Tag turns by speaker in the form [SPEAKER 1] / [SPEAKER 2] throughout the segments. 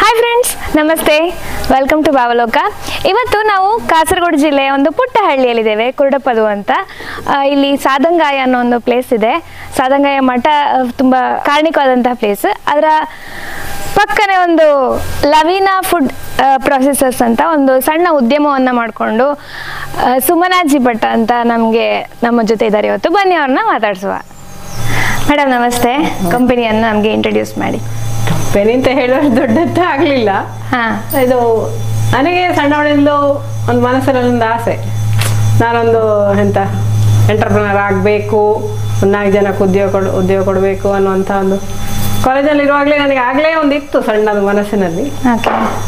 [SPEAKER 1] Hi friends, ನಮಸ್ತೆ. Welcome to Bhavaloka. ಇವತ್ತು ನಾವು ಕಾಸರಗೋಡು ಜಿಲ್ಲೆಯ ಒಂದು ಪುಟ್ಟ ಹಳ್ಳಿಯಲ್ಲಿದ್ದೇವೆ, ಕುರುಡಪದು ಅಂತ. ಇಲ್ಲಿ ಸಾದಂಗಾಯ ಅನ್ನೋ ಒಂದು ಪ್ಲೇಸ್ ಇದೆ. ಸಾದಂಗಾಯ ಮಠ ತುಂಬ ಕಾರಣಿಕವಾದಂತಹ ಪ್ಲೇಸ್. ಅದರ ಪಕ್ಕನೆ ಒಂದು ಲವೀನಾ ಫುಡ್ ಪ್ರೊಸೆಸರ್ಸ್ ಅಂತ ಒಂದು ಸಣ್ಣ ಉದ್ಯಮವನ್ನು ಮಾಡಿಕೊಂಡು ಸುಮನಾಜಿ ಭಟ್ ಅಂತ ನಮ್ಮ ಜೊತೆ ಇದ್ದಾರೆ ಇವತ್ತು. ಬನ್ನಿ ಅವ್ರನ್ನ ಮಾತಾಡಿಸುವ. ಮೇಡಮ್ ನಮಸ್ತೆ. ಕಂಪನಿಯನ್ನು ನಮಗೆ ಇಂಟ್ರೊಡ್ಯೂಸ್ ಮಾಡಿ.
[SPEAKER 2] ಕಂಪನಿ ಅಂತ ಹೇಳೋಷ್ಟು ದೊಡ್ಡದ್ದು ಆಗಲಿಲ್ಲ. ಇದು ನನಗೆ ಸಣ್ಣವಳಿಂದಲೂ ಒಂದು ಮನಸ್ಸಲ್ಲಿ ಒಂದು ಆಸೆ, ನಾನೊಂದು ಎಂಟರ್ಪ್ರನರ್ ಆಗಬೇಕು, ಒಂದು 4 ಜನಕ್ಕೆ ಉದ್ಯೋಗ ಕೊಡಬೇಕು ಅನ್ನುವಂಥ ಒಂದು ಕಾಲೇಜಲ್ಲಿ ಇರುವಾಗಲೇ ನನಗೆ ಆಗಲೇ ಒಂದು ಇತ್ತು ಸಣ್ಣದು ಮನಸ್ಸಿನಲ್ಲಿ.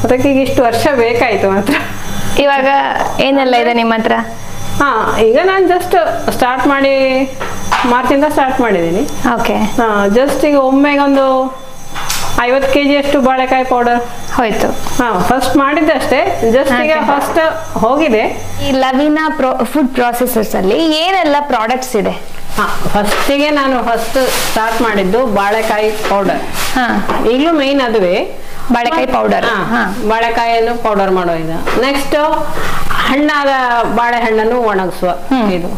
[SPEAKER 2] ಅದಕ್ಕೆ ಈಗ ಇಷ್ಟು ವರ್ಷ ಬೇಕಾಯಿತು ಮಾತ್ರ.
[SPEAKER 1] ಇವಾಗ ಏನೆಲ್ಲ ಇದೆ ನಿಮ್ಮ ಹತ್ರ?
[SPEAKER 2] ಈಗ ನಾನು ಜಸ್ಟ್ ಸ್ಟಾರ್ಟ್ ಮಾಡಿ ಮಾರ್ಚಿಂದ ಸ್ಟಾರ್ಟ್ ಮಾಡಿದ್ದೀನಿ. ಜಸ್ಟ್ ಈಗ ಒಮ್ಮೆಗೊಂದು 50 kg ಅಷ್ಟು ಬಾಳೆಕಾಯಿ ಪೌಡರ್
[SPEAKER 1] ಹೋಯ್ತು.
[SPEAKER 2] ಫಸ್ಟ್ ಮಾಡಿದ್ದಷ್ಟೇ, ಜಸ್ಟ್ ಈಗ ಫಸ್ಟ್ ಹೋಗಿದೆ.
[SPEAKER 1] ಈ ಲವೀನಾ ಫುಡ್ ಪ್ರೊಸೆಸರ್ಸ್ ಅಲ್ಲಿ ಏನೆಲ್ಲ ಪ್ರಾಡಕ್ಟ್ಸ್ ಇದೆ?
[SPEAKER 2] ಫಸ್ಟಿಗೆ ನಾನು ಸ್ಟಾರ್ಟ್ ಮಾಡಿದ್ದು ಬಾಳೆಕಾಯಿ ಪೌಡರ್. ಈಗಲೂ ಮೇನ್ ಅದುವೇ
[SPEAKER 1] ಬಾಳೆಕಾಯಿ ಪೌಡರ್.
[SPEAKER 2] ಬಾಳೆಕಾಯಿಯನ್ನು ಪೌಡರ್ ಮಾಡೋ ಇದು. ನೆಕ್ಸ್ಟ್ ಹಣ್ಣಾದ ಬಾಳೆಹಣ್ಣನ್ನು ಒಣಗಿಸುವ ಇದು.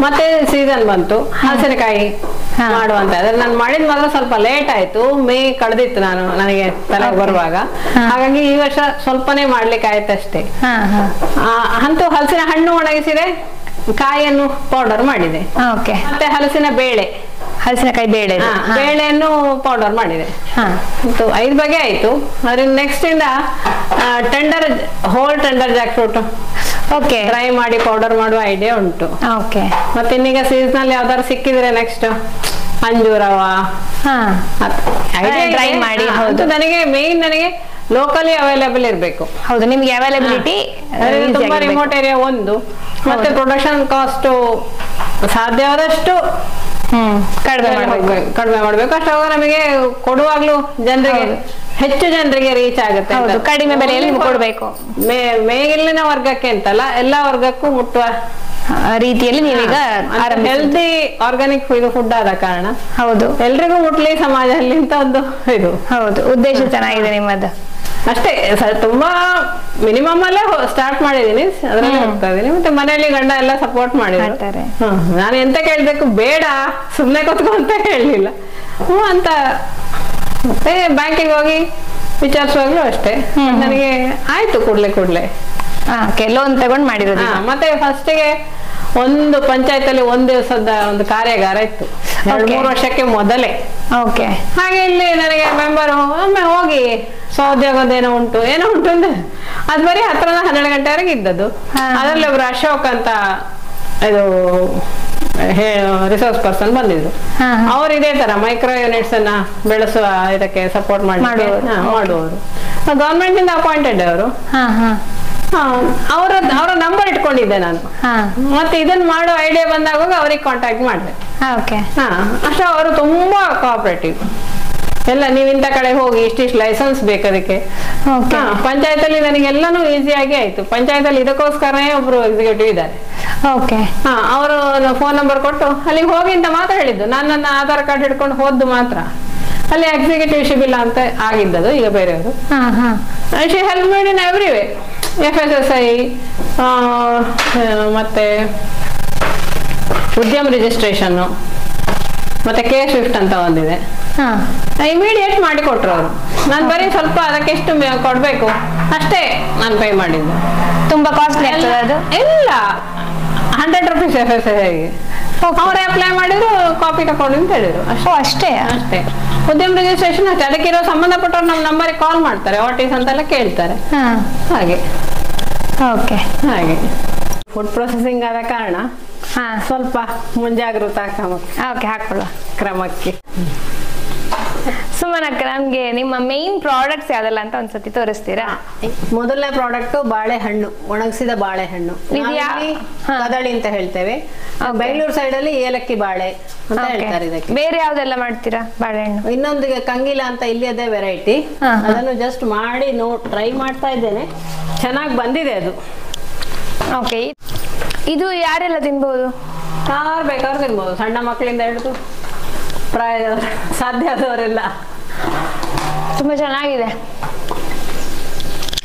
[SPEAKER 2] ಮತ್ತೆ ಸೀಸನ್ ಬಂತು ಹಲಸಿನಕಾಯಿ ಮಾಡುವಂತ. ಅದ್ರ ನಾನು ಮಾಡಿದ್ ಮಾತ್ರ ಸ್ವಲ್ಪ ಲೇಟ್ ಆಯ್ತು, ಮೇ ಕಳೆದಿತ್ತು ನನಗೆ ತಲೆಗೆ ಬರುವಾಗ. ಹಾಗಾಗಿ ಈ ವರ್ಷ ಸ್ವಲ್ಪನೇ ಮಾಡ್ಲಿಕ್ಕೆ ಆಯ್ತಷ್ಟೇ. ಅಂತೂ ಹಲಸಿನ ಹಣ್ಣು ಒಣಗಿಸಿದೆ, ಕಾಯಿಯನ್ನು ಪೌಡರ್ ಮಾಡಿದೆ. ಮತ್ತೆ ಹಲಸಿನಕಾಯಿ ಬೇಳೆಯನ್ನು ಪೌಡರ್ ಮಾಡಿದೆ. 5 ಬಗೆ ಆಯ್ತು. ಅದ್ರ ನೆಕ್ಸ್ಟ್ ಇಂದ whole tender jackfruit try ಮಾಡಿ ಪೌಡರ್ ಮಾಡುವ ಐಡಿಯಾ ಉಂಟು. ಮತ್ತೆ ಇನ್ನೀಗ ಸೀಸನಲ್ ಯಾವ್ದಾದ್ರು ಸಿಕ್ಕಿದ್ರೆ ನೆಕ್ಸ್ಟ್ ಅಂಜೂರವ
[SPEAKER 1] ಟ್ರೈ ಮಾಡಿ.
[SPEAKER 2] ನನಗೆ ಲೋಕಲಿ ಅವೈಲೇಬಲ್ ಇರಬೇಕು.
[SPEAKER 1] ಹೌದು, ನಿಮ್ಗೆ ಅವೈಲಬಿಲಿಟಿ
[SPEAKER 2] ತುಂಬಾ ರಿಮೋಟ್ ಏರಿಯಾ ಒಂದು. ಮತ್ತೆ ಪ್ರೊಡಕ್ಷನ್ ಕಾಸ್ಟ್ ಸಾಧ್ಯವಾದಷ್ಟು ಕಡಿಮೆ ಮಾಡ್ಬೇಕು. ಅಷ್ಟಾಗ ನಮಗೆ ಕೊಡುವಾಗ್ಲೂ ಹೆಚ್ಚು ಜನರಿಗೆ ರೀಚ್ ಆಗುತ್ತೆ.
[SPEAKER 1] ಕಡಿಮೆ ಬೆಲೆಯಲ್ಲಿ ಕೊಡಬೇಕು.
[SPEAKER 2] ಮೇಲಿನ ವರ್ಗಕ್ಕೆ ಅಂತಲ್ಲ, ಎಲ್ಲಾ ವರ್ಗಕ್ಕೂ ಮುಟ್ಟುವ
[SPEAKER 1] ರೀತಿಯಲ್ಲಿ ನೀವೀಗ
[SPEAKER 2] ಹೆಲ್ದಿ ಆರ್ಗಾನಿಕ್ ಫುಡ್ ಆದ ಕಾರಣ
[SPEAKER 1] ಹೌದು
[SPEAKER 2] ಎಲ್ರಿಗೂ ಮುಟ್ಲಿ ಸಮಾಜದಲ್ಲಿ ಅಂತ ಒಂದು ಇದು.
[SPEAKER 1] ಹೌದು, ಉದ್ದೇಶ ಚೆನ್ನಾಗಿದೆ ನಿಮ್ಮದು.
[SPEAKER 2] ಅಷ್ಟೇ, ತುಂಬಾ ಮಿನಿಮಮ್ ಅಲ್ಲೇ ಸ್ಟಾರ್ಟ್ ಮಾಡಿದೀನಿ, ಅದ್ರಲ್ಲಿ ಹೋಗ್ತಾ ಇದೀನಿ. ಮತ್ತೆ ಮನೆಯಲ್ಲಿ ಗಂಡ ಎಲ್ಲ ಸಪೋರ್ಟ್ ಮಾಡಿದ್ದಾರೆ. ನಾನು ಎಂತ ಕೇಳ್ಬೇಕು, ಬೇಡ ಸುಮ್ನೆ ಕೂತ್ಕೊ ಅಂತ ಹೇಳಲಿಲ್ಲ ಅಂತ. ಮತ್ತೆ ಬ್ಯಾಂಕಿಗೆ ಹೋಗಿ ವಿಚಾರಿಸುವಾಗ್ಲೂ ಅಷ್ಟೇ, ನನಗೆ ಆಯ್ತು ಕೂಡ್ಲೆ
[SPEAKER 1] ಲೋನ್ ತಗೊಂಡ್ ಮಾಡಿರೋದು.
[SPEAKER 2] ಮತ್ತೆ ಫಸ್ಟಿಗೆ ಒಂದು ಪಂಚಾಯತ್ ಒಂದು ದಿವಸದ ಒಂದು ಕಾರ್ಯಾಗಾರ ಇತ್ತು, 2-3 ವರ್ಷಕ್ಕೆ ಮೊದಲೇ. ಹಾಗೆ ಇಲ್ಲಿ ನನಗೆ ಮೆಂಬರ್ ಒಮ್ಮೆ ಹೋಗಿ ಸ್ವೋದ್ಯೋಗದ ಏನೋ ಉಂಟು ಅಂದ್ರೆ ಅದು ಬರೀ 10ರಿಂದ 12 ಗಂಟೆವರೆಗೆ ಇದ್ದದ್ದು. ಅದರಲ್ಲಿ ಒಬ್ರು ಅಶೋಕ್ ಅಂತ ಇದು ರಿಸೋರ್ಸ್ ಪರ್ಸನ್ ಬಂದಿದ್ರು. ಅವ್ರು ಇದೇ ತರ ಮೈಕ್ರೋ ಯೂನಿಟ್ಸ್ ಅನ್ನ ಬೆಳೆಸುವ ಇದಕ್ಕೆ ಸಪೋರ್ಟ್ ಮಾಡುವವರು. ಗವರ್ಮೆಂಟ್ ಇಂದ ಅಪಾಯಿಂಟೆಡ್ ಅವರು. ಅವರ ನಂಬರ್ ಇಟ್ಕೊಂಡಿದ್ದೆ ನಾನು. ಮತ್ತೆ ಇದನ್ನ ಮಾಡೋ ಐಡಿಯಾ ಬಂದಾಗ ಅವ್ರಿಗೆ ಕಾಂಟ್ಯಾಕ್ಟ್ ಮಾಡಿದೆ. ಅಷ್ಟೇ, ಅವರು ತುಂಬಾ ಕೋಆಪರೇಟಿವ್. ಎಲ್ಲ ನೀವ್ ಇಂಥ ಕಡೆ ಹೋಗಿ ಇಷ್ಟಿಷ್ಟು ಲೈಸೆನ್ಸ್ ಬೇಕು ಅದಕ್ಕೆ. ಪಂಚಾಯತ್ ಅಲ್ಲಿ ನನಗೆಲ್ಲಾನು ಈಸಿಯಾಗಿ ಆಯ್ತು. ಪಂಚಾಯತ್ ಅಲ್ಲಿ ಇದಕ್ಕೋಸ್ಕರನೇ ಒಬ್ರು ಎಕ್ಸಿಕ್ಯೂಟಿವ್ ಇದ್ದಾರೆ. ಅವರು ಫೋನ್ ನಂಬರ್ ಕೊಟ್ಟು ಅಲ್ಲಿಗೆ ಹೋಗಿ ಅಂತ ಮಾತ್ರ ಹೇಳಿದ್ದು. ನಾನು ನನ್ನ ಆಧಾರ್ ಕಾರ್ಡ್ ಹಿಡ್ಕೊಂಡು ಹೋದ್ದು ಮಾತ್ರ. ಅಲ್ಲಿ ಎಕ್ಸಿಕ್ಯೂಟಿವ್ ಶಿಬಿಲ್ಲ ಅಂತ ಆಗಿದ್ದದು. ಈಗ ಬೇರೆಯವರು ಹೆಲ್ಪ್ ಮಾಡಿ ಎವ್ರಿವೇ. FSSI ಮತ್ತೆ ಉದ್ಯಮ ರಿಜಿಸ್ಟ್ರೇಷನ್ ಮತ್ತೆ K-Swift ಅಂತ ಒಂದಿದೆ. ಇಮಿಡಿಯೇಟ್ ಮಾಡಿ ಕೊಟ್ರು ಅವರು. ನಾನು ಬರೀ ಸ್ವಲ್ಪ ಅದಕ್ಕೆ ಎಷ್ಟು ಕೊಡ್ಬೇಕು ಅಷ್ಟೇ ನಾನು ಪೇ ಮಾಡಿದ್ದು.
[SPEAKER 1] ತುಂಬಾ ಕಾಸ್ಟ್ಲಿ ಆಗ್ತದೆ ಅದು?
[SPEAKER 2] ಇಲ್ಲ, 100 rupees FSSI. ಅವರೇ ಅಪ್ಲೈ ಮಾಡಿದ್ರು, ಕಾಪಿ ತಗೊಂಡು ಅಂತ ಹೇಳಿದ್ರು. ಅಷ್ಟೇ. ಉದ್ಯಮ ರಿಜಿಸ್ಟ್ರೇಷನ್ ಅಷ್ಟೇ. ಅದಕ್ಕಿರೋ ಸಂಬಂಧಪಟ್ಟವ್ರು ನಮ್ಮ ನಂಬರಿಗೆ ಕಾಲ್ ಮಾಡ್ತಾರೆ, ವಾಟ್ ಈಸ್ ಅಂತೆಲ್ಲ ಕೇಳ್ತಾರೆ. ಹಾಗೆ ಫುಡ್ ಪ್ರೊಸೆಸಿಂಗ್ ಆದ ಕಾರಣ ಸ್ವಲ್ಪ ಮುಂಜಾಗ್ರತಾ ಹಾಕೊಳ್ಳುವ ಕ್ರಮಕ್ಕೆ.
[SPEAKER 1] ಸುಮನಕ್ಕ, ನಮ್ಗೆ ನಿಮ್ಮ ಮೇನ್ ಪ್ರಾಡಕ್ಟ್ಸ್ ಯಾವ್ದಲ್ಲ ಅಂತ ಒಂದ್ಸತಿ ತೋರಿಸ್ತೀರಾ?
[SPEAKER 2] ಮೊದಲನೇ ಪ್ರಾಡಕ್ಟ್ ಬಾಳೆಹಣ್ಣು, ಒಣಗಿಸಿದ ಬಾಳೆಹಣ್ಣು. ಕದಳಿ ಅಂತ ಹೇಳ್ತೇವೆ. ಬೆಂಗಳೂರು ಸೈಡ್ ಅಲ್ಲಿ ಏಲಕ್ಕಿ ಬಾಳೆ ಅಂತ ಹೇಳ್ತಾರೆ ಇದಕ್ಕೆ.
[SPEAKER 1] ಬೇರೆ ಯಾವ್ದೆಲ್ಲ ಮಾಡ್ತೀರಾ ಬಾಳೆಹಣ್ಣು?
[SPEAKER 2] ಇನ್ನೊಂದು ಕಂಗಿಲ ಅಂತ ಇಲ್ಲಿ ಅದೇ ವೆರೈಟಿ. ಅದನ್ನು ಜಸ್ಟ್ ಮಾಡಿ ಟ್ರೈ ಮಾಡ್ತಾ ಇದ್ದೇನೆ. ಚೆನ್ನಾಗಿ ಬಂದಿದೆ ಅದು.
[SPEAKER 1] ಇದು ಯಾರೆಲ್ಲ ತಿನ್ಬಹುದು?
[SPEAKER 2] ಯಾರು ಬೇಕಾದ್ರೂ ತಿನ್ಬಹುದು, ಸಣ್ಣ ಮಕ್ಕಳಿಂದ ಹಿಡಿದು ಸಾಧ್ಯ ಆದವರೆಲ್ಲ.
[SPEAKER 1] ತುಂಬಾ ಚೆನ್ನಾಗಿದೆ.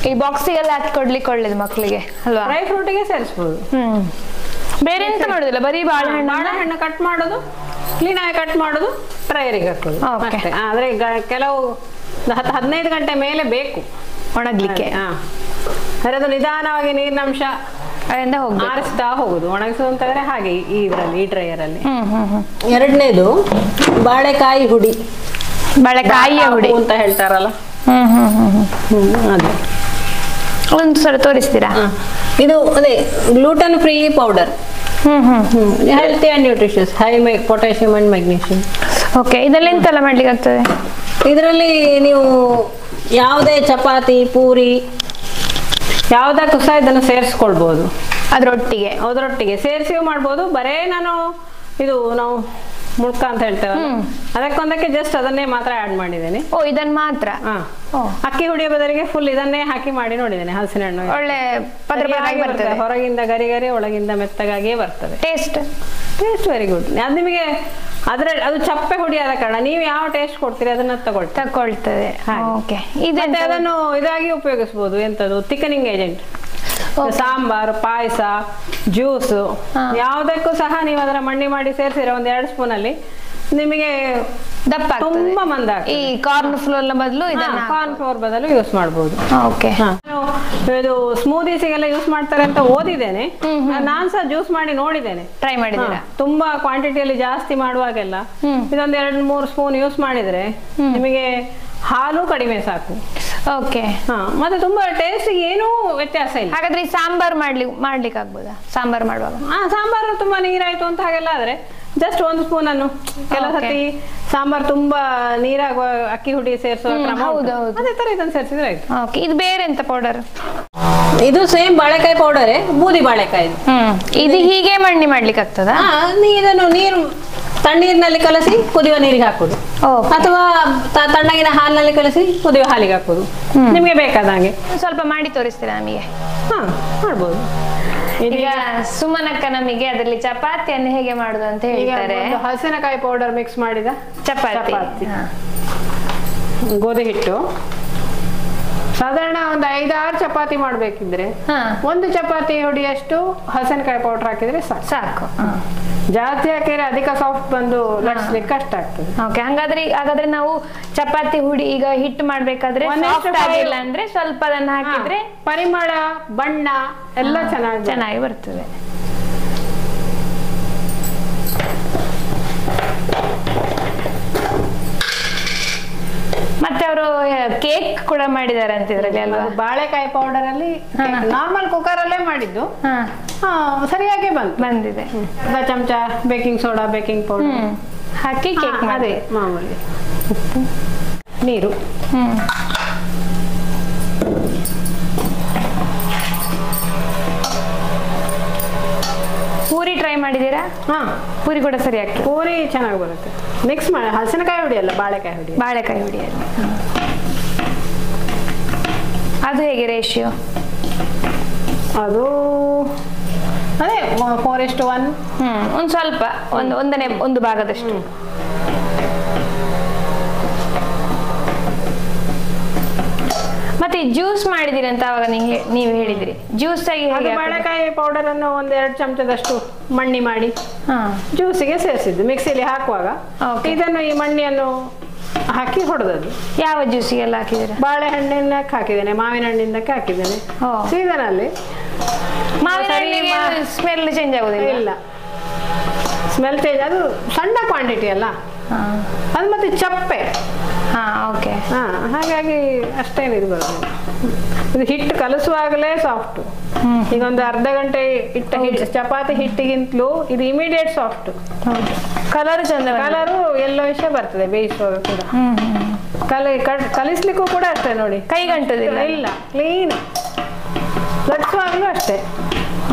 [SPEAKER 1] ಈ ಬಾಕ್ಸಿಗೆಲ್ಲ ಹಾಕಿ ಕೊಡ್ಲಿಕ್ಕೆ ಒಳ್ಳೇದು ಮಕ್ಕಳಿಗೆ ಅಲ್ವಾ?
[SPEAKER 2] ಡ್ರೈ ಫ್ರೂಟಿಗೆ ಸೇರಿಸ್ಬೋದು.
[SPEAKER 1] ಬೇರೆ ಎಂತ ಮಾಡೋದಿಲ್ಲ, ಬರೀ
[SPEAKER 2] ಬಾಳೆಹಣ್ಣು ಕಟ್ ಮಾಡೋದು, ಕ್ಲೀನ್ ಆಗಿ ಕಟ್ ಮಾಡೋದು, ಡ್ರೈಯರಿಗೆ ಹಾಕೋದು ಅಷ್ಟೇ. ಆದ್ರೆ ಕೆಲವು 10-15 ಗಂಟೆ ಮೇಲೆ ಬೇಕು
[SPEAKER 1] ಒಣಗ್ಲಿಕ್ಕೆ.
[SPEAKER 2] ಅದು ನಿಧಾನವಾಗಿ ನೀರಿನಂಶ ಆರಿಸ್ತಾ ಹೋಗುದು. ಒಣಗಿಸೋದು ಅಂತಂದ್ರೆ ಹಾಗೆ ಈ ಡ್ರೈಯರ್ ಅಲ್ಲಿ. ಎರಡನೇದು ಬಾಳೆಕಾಯಿ ಹುಡಿ,
[SPEAKER 1] ಬಾಳೆಕಾಯಿಯ ಹುಡಿ
[SPEAKER 2] ಅಂತ ಹೇಳ್ತಾರಲ್ಲ, ಅದೇ
[SPEAKER 1] ಒಂದು ಸಲ ತೋರಿಸ್ತೀರಾ?
[SPEAKER 2] ಇದು ಅದೇ gluten free powder, healthy and nutritious, high potassium and magnesium.
[SPEAKER 1] Okay, ಇದರಲ್ಲಿ ಎಂತೆಲ್ಲ ಮಾಡ್ಲಿಕ್ಕೆ ಆಗ್ತದೆ?
[SPEAKER 2] ಇದರಲ್ಲಿ ನೀವು ಯಾವುದೇ ಚಪಾತಿ, ಪೂರಿ ಯಾವುದಕ್ಕೂ ಸಹ ಇದನ್ನು ಸೇರಿಸ್ಕೊಳ್ಬಹುದು. ಅದರೊಟ್ಟಿಗೆ ಸೇರಿಸಿ ಮಾಡ್ಬೋದು. ಬರೇ ನಾವು ಮುಳ್ಕ ಅಂತ ಹೇಳ್ತೇವೆ, ಅದಕ್ಕೊಂದಕ್ಕೆ ಜಸ್ಟ್ ಅದನ್ನೇ ಮಾತ್ರ ಆಡ್ ಮಾಡಿದ್ದೇನೆ.
[SPEAKER 1] ಇದನ್ನ ಮಾತ್ರ?
[SPEAKER 2] ಅಕ್ಕಿ ಹುಡಿಯ ಬದಲಿಗೆ ಫುಲ್ ಇದನ್ನೇ ಹಾಕಿ ಮಾಡಿ ನೋಡಿದ್ದೇನೆ. ಹಲಸಿನ ಹಣ್ಣು
[SPEAKER 1] ಒಳ್ಳೆ ಪದ್ರ ಬರ್ತದೆ,
[SPEAKER 2] ಹೊರಗಿಂದ ಗರಿ ಗರಿ, ಒಳಗಿಂದ ಮೆತ್ತಗಾಗಿಯೇ ಬರ್ತದೆ.
[SPEAKER 1] Taste
[SPEAKER 2] very good. ಅದು ನಿಮಗೆ ಅದು ಚಪ್ಪೆ ಹುಡಿ ಆದ ಕಾರಣ ನೀವು ಯಾವ ಟೇಸ್ಟ್ ಕೊಡ್ತೀರಿ ಅದನ್ನ
[SPEAKER 1] ತಗೊಳ್ತದೆ.
[SPEAKER 2] ಮತ್ತೆ ಅದನ್ನು ಇದಾಗಿ ಉಪಯೋಗಿಸಬಹುದು. ಎಂತದು ಥಿಕನಿಂಗ್ ಏಜೆಂಟ್, ಸಾಂಬಾರ್, ಪಾಯಸ, ಜ್ಯೂಸ್ ಯಾವುದಕ್ಕೂ ಸಹ ನೀವು ಅದರ ಮಣ್ಣಿ ಮಾಡಿ ಸೇರಿಸಿರ 1-2 ಸ್ಪೂನ್ ಅಲ್ಲಿ ನಿಮಗೆ
[SPEAKER 1] ದಪ್ಪ
[SPEAKER 2] ತುಂಬಾ ಮಂದ.
[SPEAKER 1] ಈ ಕಾರ್ನ್ ಫ್ಲೋರ್ ಬದಲು
[SPEAKER 2] ಕಾರ್ನ್ ಫ್ಲೋರ್ ಬದಲು ಯೂಸ್ ಮಾಡಬಹುದು. ಇದು ಸ್ಮೂದೀಸಿಗೆಲ್ಲ ಯೂಸ್ ಮಾಡ್ತಾರೆ ಅಂತ ಓದಿದ್ದೇನೆ. ನಾನ್ ಸಹ ಜ್ಯೂಸ್ ಮಾಡಿ ನೋಡಿದ್ದೇನೆ,
[SPEAKER 1] ಟ್ರೈ ಮಾಡಿದ್ದೇನೆ.
[SPEAKER 2] ತುಂಬಾ ಕ್ವಾಂಟಿಟಿಯಲ್ಲಿ ಜಾಸ್ತಿ ಮಾಡುವಾಗೆಲ್ಲ ಇದೊಂದು 2-3 ಸ್ಪೂನ್ ಯೂಸ್ ಮಾಡಿದ್ರೆ ನಿಮಗೆ ಹಾಲು ಕಡಿಮೆ ಸಾಕು.
[SPEAKER 1] ಓಕೆ,
[SPEAKER 2] ಮತ್ತೆ ತುಂಬಾ ಟೇಸ್ಟ್ ಏನೂ ವ್ಯತ್ಯಾಸ ಇಲ್ಲ.
[SPEAKER 1] ಹಾಗಾದ್ರೆ ಈ ಸಾಂಬಾರ್ ಮಾಡ್ಲಿಕ್ಕೆ ಆಗ್ಬೋದಾ? ಸಾಂಬಾರ್ ಮಾಡುವಾಗ
[SPEAKER 2] ಸಾಂಬಾರು ತುಂಬಾ ನೀರಾಯ್ತು ಅಂತ ಹಾಗೆಲ್ಲ ಆದ್ರೆ ಜಸ್ಟ್ 1 ಸ್ಪೂನ್ ಅನ್ನು, ಕೆಲವು ಸತಿ ಸಾಂಬಾರ್ ತುಂಬಾ ನೀರಾಗುವ ಅಕ್ಕಿ ಹುಡಿ ಸೇರಿಸುವ ಕ್ರಮ ಅದೇ ತರ ಇದನ್ನು ಸೇರಿಸಿದ್ರೆ ಆಯ್ತು.
[SPEAKER 1] ಇದು ಬೇರೆ ಎಂತ ಪೌಡರ್?
[SPEAKER 2] ಇದು ಸೇಮ್ ಬಾಳೆಕಾಯಿ ಪೌಡರೇ, ಬೂದಿ ಬಾಳೆಕಾಯಿ.
[SPEAKER 1] ಇದು ಹೀಗೆ ಮಣ್ಣಿ ಮಾಡ್ಲಿಕ್ಕೆ ಆಗ್ತದ?
[SPEAKER 2] ಇದನ್ನು ನೀರು ತಣ್ಣೀರಿನಲ್ಲಿ ಕಲಸಿ ಕುದಿಯುವ ನೀರಿಗೆ ಹಾಕುದು, ಅಥವಾ ತಣ್ಣಗಿನ ಹಾಲಿನಲ್ಲಿ ಕಲಸಿ ಕುದಿಯುವ ಹಾಲಿಗೆ ಹಾಕುದು, ನಿಮ್ಗೆ ಬೇಕಾದ ಹಾಗೆ.
[SPEAKER 1] ಸ್ವಲ್ಪ ಮಾಡಿ ತೋರಿಸ್ತೀರಾ ನಮಗೆ?
[SPEAKER 2] ಮಾಡ್ಬೋದು.
[SPEAKER 1] ಈಗ ಸುಮನಕ್ಕ ನಮಗೆ ಅದರಲ್ಲಿ ಚಪಾತಿಯನ್ನು ಹೇಗೆ ಮಾಡುದು ಅಂತ ಹೇಳ್ತಾರೆ.
[SPEAKER 2] ಹಲಸಿನಕಾಯಿ ಪೌಡರ್ ಮಿಕ್ಸ್ ಮಾಡಿದ
[SPEAKER 1] ಚಪಾತಿ,
[SPEAKER 2] ಗೋಧಿ ಹಿಟ್ಟು ಸಾಧಾರಣ ಒಂದು 5-6 ಚಪಾತಿ ಮಾಡ್ಬೇಕಿದ್ರೆ 1 ಚಪಾತಿ ಹುಡಿಯಷ್ಟು ಹಲಸಿನಕಾಯಿ ಪೌಡರ್ ಹಾಕಿದ್ರೆ ಸಾಕು. ಜಾಸ್ತಿ ಹಾಕಿದ್ರೆ ಅಧಿಕ ಸಾಫ್ಟ್ ಬಂದು ಲಟ್ಸ್ಲಿಕ್ಕೆ ಕಷ್ಟ ಆಗ್ತದೆ.
[SPEAKER 1] ಹಾಗಾದ್ರೆ ನಾವು ಚಪಾತಿ ಹುಡಿ ಈಗ ಹಿಟ್ಟು ಮಾಡ್ಬೇಕಾದ್ರೆ ಅಂದ್ರೆ ಸ್ವಲ್ಪ ಅದನ್ನ ಹಾಕಿದ್ರೆ
[SPEAKER 2] ಪರಿಮಳ, ಬಣ್ಣ ಎಲ್ಲ ಚೆನ್ನಾಗಿ
[SPEAKER 1] ಬರ್ತದೆ. ಮತ್ತೆ ಅವರು ಕೇಕ್ ಕೂಡ ಮಾಡಿದ್ದಾರೆ ಅಂತ ಇದ್ರಲ್ಲಿ ಅಲ್ವಾ?
[SPEAKER 2] ಬಾಳೆಕಾಯಿ ಪೌಡರ್ ಅಲ್ಲಿ ನಾರ್ಮಲ್ ಕುಕ್ಕರ್ ಅಲ್ಲೇ ಮಾಡಿದ್ದು, ಸರಿಯಾಗಿ ಬಂದಿದೆ. ಅರ್ಧ ಚಮಚ ಬೇಕಿಂಗ್ ಸೋಡಾ, ಬೇಕಿಂಗ್ ಪೌಡರ್
[SPEAKER 1] ಹಾಕಿ ಕೇಕ್ ಮಾಡಿ,
[SPEAKER 2] ಮಾಮೂಲಿ ಉಪ್ಪು, ನೀರು.
[SPEAKER 1] ಪೂರಿ ಟ್ರೈ ಮಾಡಿದೀರಾ? ಪೂರಿ ಕೂಡ ಸರಿ ಆಗ್ತದೆ.
[SPEAKER 2] ಪೂರಿ ಚೆನ್ನಾಗಿ ಬರುತ್ತೆ. ಮಿಕ್ಸ್ ಮಾಡಿ ಹಲಸಿನಕಾಯಿ ಹುಡಿ ಅಲ್ಲ, ಬಾಳೆಕಾಯಿ
[SPEAKER 1] ಹುಡಿಯಲ್ಲಿ ಅದು ಹೇಗೆ ರೇಷಿಯೋ?
[SPEAKER 2] ಅದು ಅದೇ 4:1.
[SPEAKER 1] ಒಂದು ಸ್ವಲ್ಪ ಒಂದು ಭಾಗದಷ್ಟು. ಮತ್ತೆ ಜ್ಯೂಸ್ ಮಾಡಿದಿರಿ ಅಂತ ಅವಾಗ ನೀವು ಹೇಳಿದ್ರಿ, ಜ್ಯೂಸ್ ಆಗಿ
[SPEAKER 2] ಬಾಳೆಕಾಯಿ ಪೌಡರ್ ಅನ್ನು 1-2 ಚಮಚದಷ್ಟು ಮಣ್ಣಿ ಮಾಡಿ ಜ್ಯೂಸಿಗೆ ಸೇರಿಸಿದ್ದು. ಮಿಕ್ಸಿಲಿ ಹಾಕುವಾಗ ಇದನ್ನು ಈ ಮಣ್ಣಿಯನ್ನು ಹಾಕಿ ಹೊಡೆದದ್ದು.
[SPEAKER 1] ಯಾವ ಜ್ಯೂಸಿಗೆಲ್ಲ ಹಾಕಿದ್ದೀರಾ?
[SPEAKER 2] ಬಾಳೆಹಣ್ಣಿನಕ್ಕೆ ಹಾಕಿದ್ದೇನೆ, ಮಾವಿನ ಹಣ್ಣಿನಕ್ಕೆ ಹಾಕಿದ್ದೇನೆ. ಸೀಸನ್ ಅಲ್ಲಿ
[SPEAKER 1] ಮಾವಿನ ಹಣ್ಣಿಗೆ ಸ್ಮೆಲ್ ಚೇಂಜ್ ಆಗುದಿಲ್ಲ?
[SPEAKER 2] ಇಲ್ಲ, ಸ್ಮೆಲ್ ಚೇಂಜ್. ಅದು ಸಣ್ಣ ಕ್ವಾಂಟಿಟಿ ಅಲ್ಲ ಅದು, ಮತ್ತೆ ಚಪ್ಪೆ. ಹಾಗಾಗಿ ಅಷ್ಟೇನಿದು ಬರೋದು. ಇದು ಹಿಟ್ಟು ಕಲಸುವಾಗಲೇ ಸಾಫ್ಟ್. ಈಗ ಒಂದು ಅರ್ಧ ಗಂಟೆ ಚಪಾತಿ ಹಿಟ್ಟಿಗಿಂತಲೂ ಇದು ಇಮಿಡಿಯೇಟ್ ಸಾಫ್ಟ್.
[SPEAKER 1] ಕಲರ್ ಚಂದ,
[SPEAKER 2] ಕಲರು ಎಲ್ಲೋ ವಿಷಯ ಬರ್ತದೆ ಬೇಯಿಸುವಾಗ ಕೂಡ. ಕಲಿಸ್ಲಿಕ್ಕೂ ಕೂಡ ಅಷ್ಟೇ ನೋಡಿ,
[SPEAKER 1] ಕೈಗಂಟುದಿಲ್ಲ.
[SPEAKER 2] ಇಲ್ಲ, ಕ್ಲೀನ್. ಲಟ್ಸುವಾಗಲೂ ಅಷ್ಟೇ.